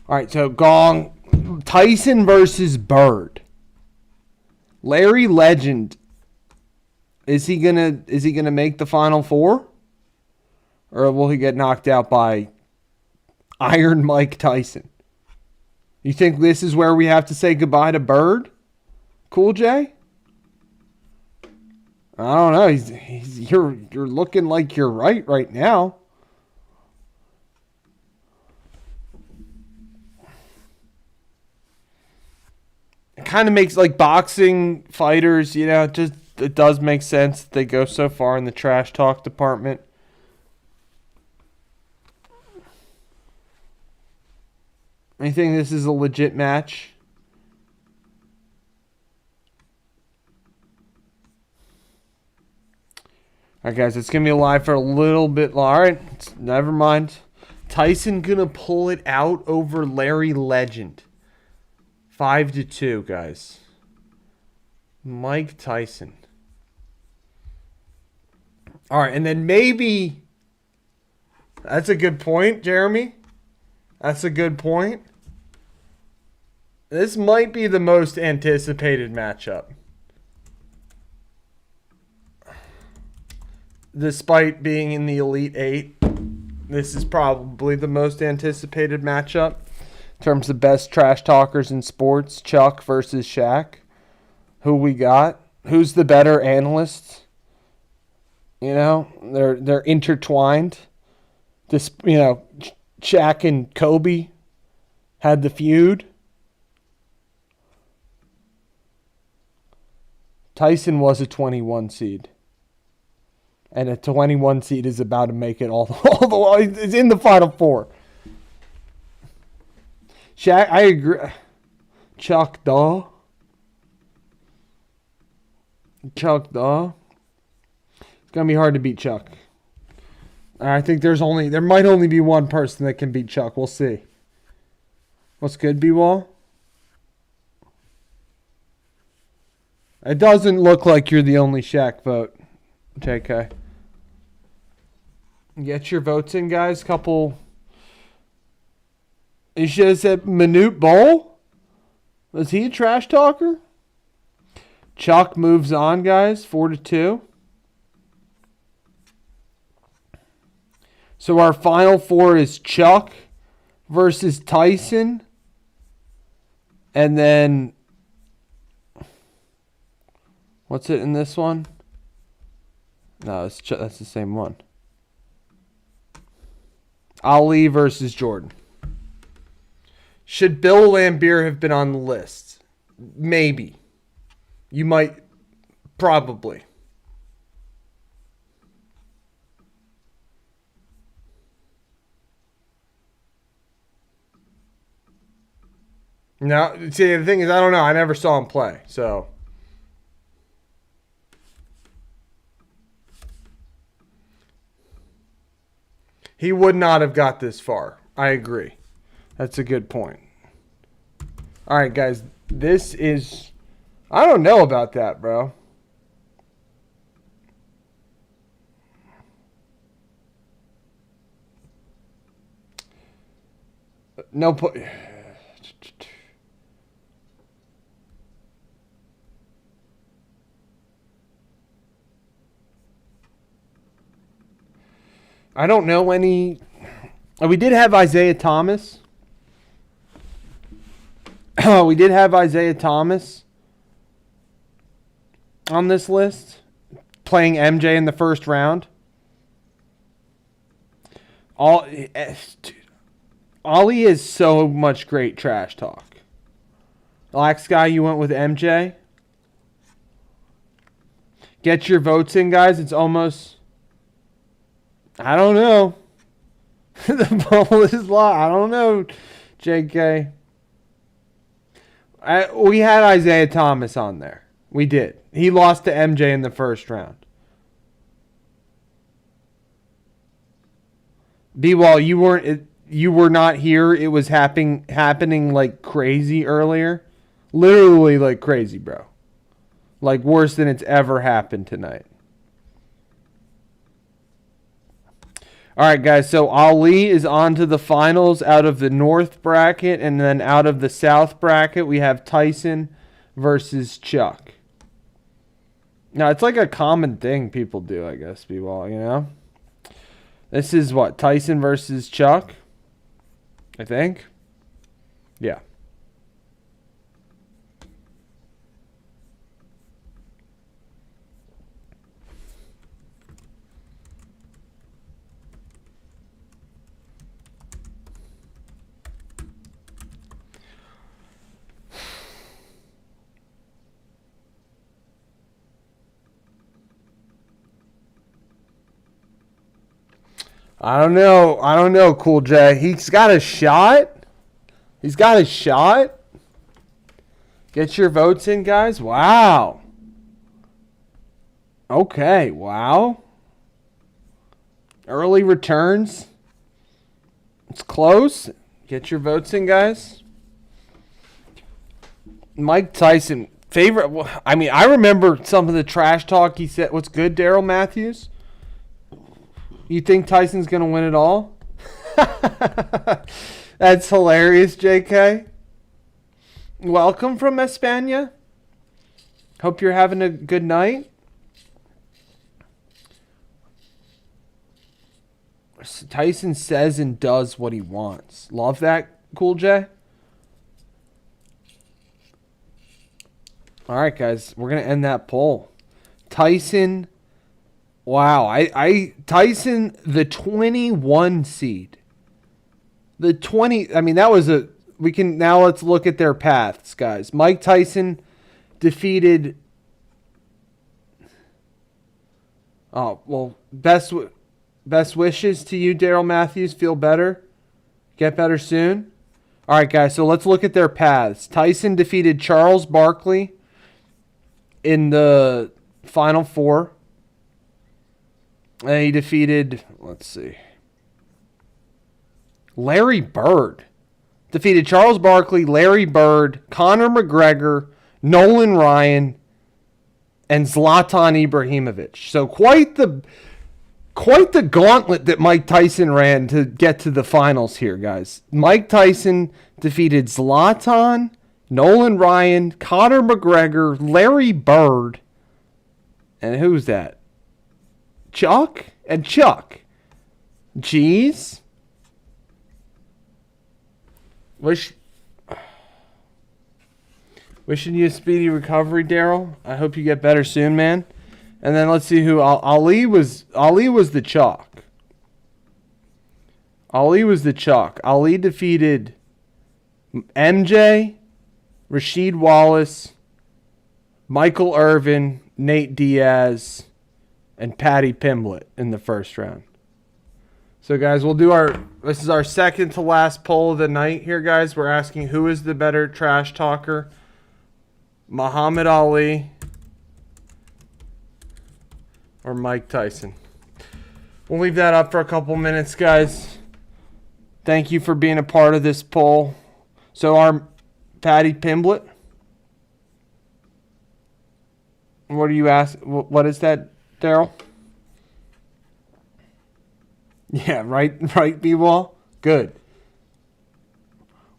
Speaker 1: All right, so Gong, Tyson versus Bird. Larry Legend. Is he gonna make the Final Four? Or will he get knocked out by Iron Mike Tyson? You think this is where we have to say goodbye to Bird? Cool J? I don't know. You're looking like you're right now. It kind of makes like boxing fighters, it does make sense that they go so far in the trash talk department. I think this is a legit match. All right, guys, it's going to be live for a little bit. All right, never mind. Tyson going to pull it out over Larry Legend. 5-2, guys. Mike Tyson. All right, and then maybe... That's a good point, Jeremy. That's a good point. This might be the most anticipated matchup. despite being in the Elite Eight, this is probably the most anticipated matchup in terms of best trash talkers in sports. Chuck versus Shaq. Who we got? Who's the better analyst? You know, they're intertwined. This, you know, Shaq and Kobe had the feud. Tyson was a 21 seed. And a 21 seed is about to make it all the way. It's in the Final Four. Shaq, I agree. Chuck, duh. Chuck, duh. It's going to be hard to beat Chuck. I think there might only be one person that can beat Chuck. We'll see. What's good, B-Wall? It doesn't look like you're the only Shaq vote, JK. Get your votes in, guys. Couple. You should have said Manute Bol. Was he a trash talker? Chuck moves on, guys. 4-2. So our final four is Chuck versus Tyson. And then, what's it in this one? No, that's the same one. Ali versus Jordan. Should Bill Laimbeer have been on the list? Maybe. You might, probably. No, see, the thing is, I don't know. I never saw him play, so. He would not have got this far. I agree. That's a good point. All right, guys. This is... I don't know about that, bro. No point. I don't know any. We did have Isaiah Thomas. We did have Isaiah Thomas on this list, playing MJ in the first round. Ollie is so much great trash talk. Lax guy, you went with MJ. Get your votes in, guys. It's almost... I don't know. The poll is low. I don't know, JK. We had Isaiah Thomas on there. We did. He lost to MJ in the first round. B-Wall, you were not here. It was happening like crazy earlier. Literally like crazy, bro. Like worse than it's ever happened tonight. All right, guys, so Ali is on to the finals out of the North bracket, and then out of the South bracket, we have Tyson versus Chuck. Now, it's like a common thing people do, I guess, B-Wall, you know? This is what, Tyson versus Chuck? I think? Yeah. I don't know, Cool J. He's got a shot. Get your votes in, guys. Wow. Okay, wow. Early returns. It's close. Get your votes in, guys. Mike Tyson, favorite. I mean, I remember some of the trash talk he said. What's good, Daryl Matthews? You think Tyson's going to win it all? That's hilarious, JK. Welcome from España. Hope you're having a good night. Tyson says and does what he wants. Love that, Cool J. All right, guys, we're gonna end that poll. Tyson, wow, Tyson, the 21 seed, the 20. I mean, that was a. We can now let's look at their paths, guys. Mike Tyson defeated. Oh well, best wishes to you, Daryl Matthews. Feel better, get better soon. All right, guys. So let's look at their paths. Tyson defeated Charles Barkley in the Final Four. And he defeated, let's see, Larry Bird. Defeated Charles Barkley, Larry Bird, Conor McGregor, Nolan Ryan, and Zlatan Ibrahimovic. So quite the gauntlet that Mike Tyson ran to get to the finals here, guys. Mike Tyson defeated Zlatan, Nolan Ryan, Conor McGregor, Larry Bird, and who's that? Chuck? And Chuck. Jeez. Wishing you a speedy recovery, Daryl. I hope you get better soon, man. And then let's see who Ali was the chalk. Ali was the chalk. Ali defeated MJ, Rasheed Wallace, Michael Irvin, Nate Diaz, and Patty Pimblett in the first round. So, guys, this is our second to last poll of the night here, guys. We're asking who is the better trash talker, Muhammad Ali or Mike Tyson. We'll leave that up for a couple minutes, guys. Thank you for being a part of this poll. So, our Patty Pimblett. What are you asking? What is that, Daryl? Yeah, right, B-Wall? Good.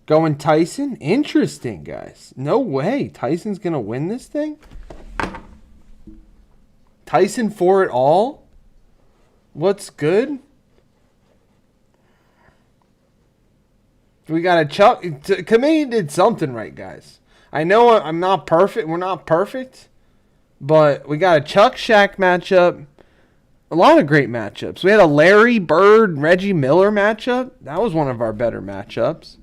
Speaker 1: Going Tyson? Interesting, guys. No way. Tyson's going to win this thing? Tyson for it all? What's good? We got a Chuck. Kamei did something right, guys. I know I'm not perfect. We're not perfect. But we got a Chuck Shaq matchup. A lot of great matchups. We had a Larry Bird, Reggie Miller matchup. That was one of our better matchups.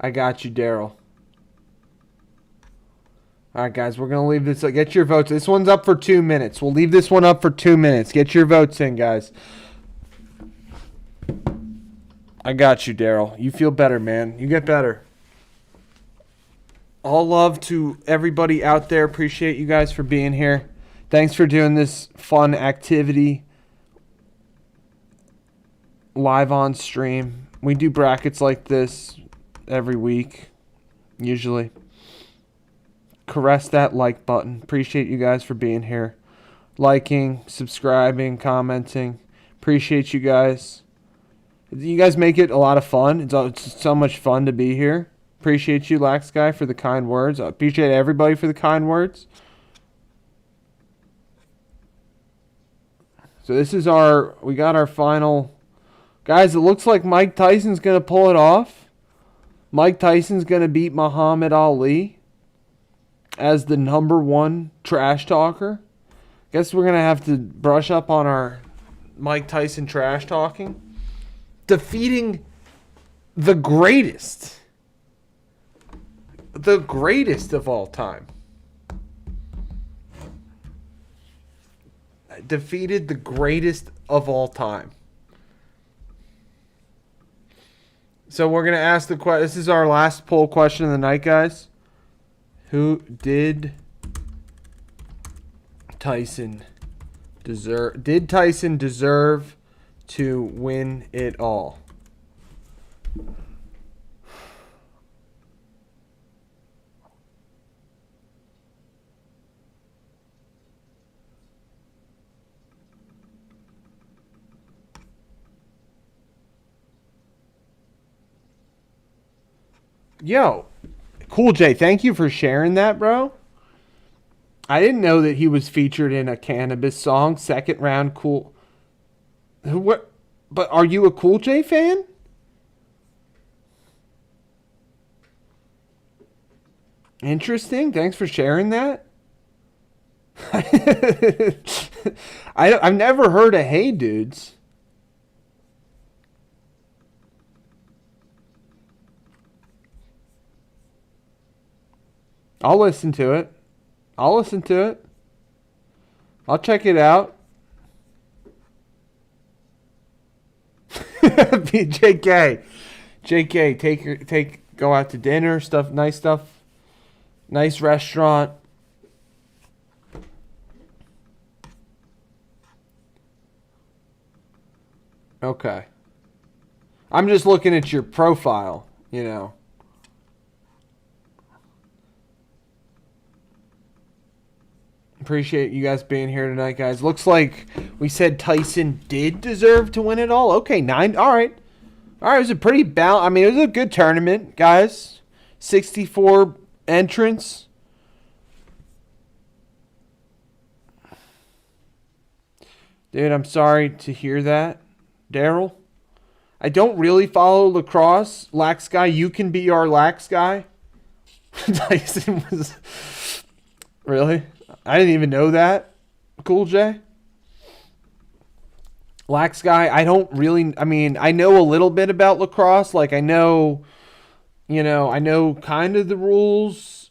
Speaker 1: I got you, Daryl. All right, guys, we're going to leave this. Get your votes. This one's up for 2 minutes. We'll leave this one up for 2 minutes. Get your votes in, guys. I got you, Daryl. You feel better, man. You get better. All love to everybody out there. Appreciate you guys for being here. Thanks for doing this fun activity live on stream. We do brackets like this every week, usually. Caress that like button. Appreciate you guys for being here. Liking, subscribing, commenting. Appreciate you guys. You guys make it a lot of fun. It's so much fun to be here. Appreciate you, Lax Guy, for the kind words. I appreciate everybody for the kind words. So this is we got our final. Guys, it looks like Mike Tyson's going to pull it off. Mike Tyson's going to beat Muhammad Ali as the number one trash talker. Guess we're going to have to brush up on our Mike Tyson trash talking. Defeating the greatest of all time. Defeated the greatest of all time. So we're going to ask the question. This is our last poll question of the night, guys. Who did Tyson deserve? Did Tyson deserve to win it all? Yo, Cool J, thank you for sharing that, bro. I didn't know that he was featured in a cannabis song. Second round, cool. What? But are you a Cool J fan? Interesting. Thanks for sharing that. I've never heard of Hey Dudes. I'll listen to it. I'll listen to it. I'll check it out. JK. JK, go out to dinner, stuff, nice restaurant. Okay. I'm just looking at your profile, you know. Appreciate you guys being here tonight, guys. Looks like we said Tyson did deserve to win it all. Okay, 9. All right. All right, it was a pretty I mean, it was a good tournament, guys. 64 entrants. Dude, I'm sorry to hear that, Daryl. I don't really follow lacrosse. Lax guy, you can be our lax guy. Tyson was... Really? I didn't even know that. Cool J. Lax guy, I don't really... I mean, I know a little bit about lacrosse. Like, I know... You know, I know kind of the rules.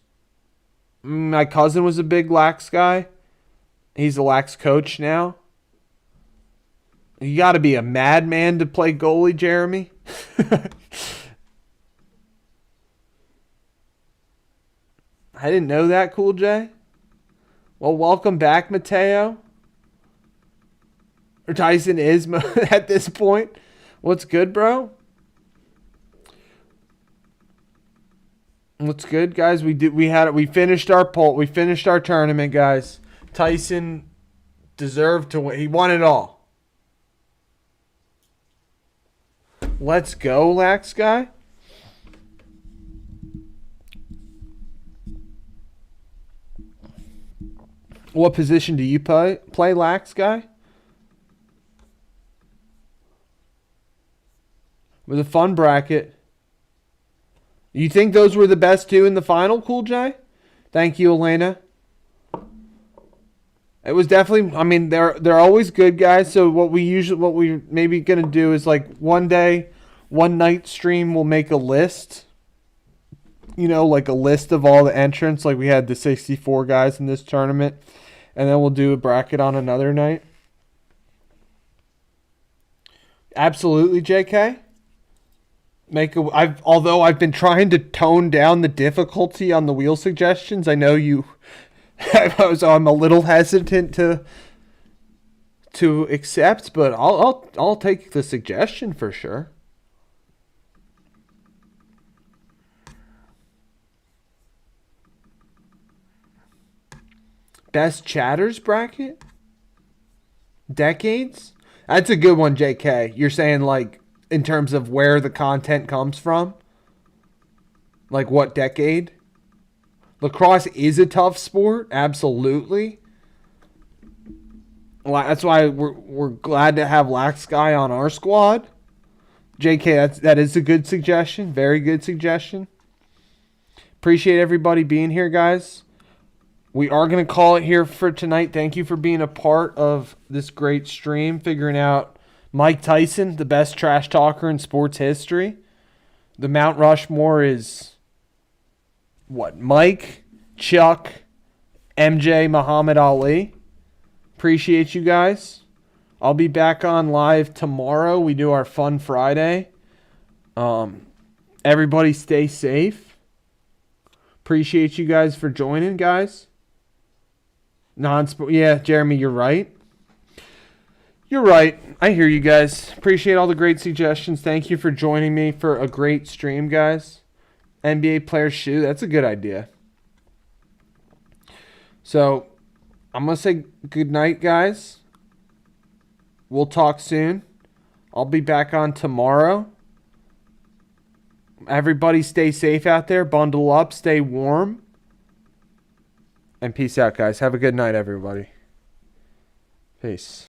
Speaker 1: My cousin was a big lax guy. He's a lax coach now. You got to be a madman to play goalie, Jeremy. I didn't know that, Cool J. Well, welcome back, Mateo. Or Tyson is at this point. What's good, bro? What's good, guys? We finished our poll. We finished our tournament, guys. Tyson deserved to win. He won it all. Let's go, Lax guy. What position do you play, Lax guy? It was a fun bracket. You think those were the best two in the final, Cool J? Thank you, Elena. It was definitely... I mean, they're always good, guys. So what we maybe gonna do is like one night stream, we'll make a list. You know, like a list of all the entrants. Like we had the 64 guys in this tournament, and then we'll do a bracket on another night. Absolutely, JK. Although I've been trying to tone down the difficulty on the wheel suggestions. I know you. I'm a little hesitant to accept, but I'll take the suggestion for sure. Best chatters bracket? Decades? That's a good one, JK. You're saying like in terms of where the content comes from? Like what decade? Lacrosse is a tough sport, absolutely. Well, that's why we're glad to have Lax Guy on our squad. JK, that is a good suggestion. Very good suggestion. Appreciate everybody being here, guys. We are going to call it here for tonight. Thank you for being a part of this great stream, figuring out Mike Tyson, the best trash talker in sports history. The Mount Rushmore is what? Mike, Chuck, MJ, Muhammad Ali. Appreciate you guys. I'll be back on live tomorrow. We do our Fun Friday. Everybody stay safe. Appreciate you guys for joining, guys. Yeah, Jeremy, you're right. You're right. I hear you guys. Appreciate all the great suggestions. Thank you for joining me for a great stream, guys. NBA player shoe. That's a good idea. So, I'm going to say good night, guys. We'll talk soon. I'll be back on tomorrow. Everybody stay safe out there. Bundle up. Stay warm. And peace out, guys. Have a good night, everybody. Peace.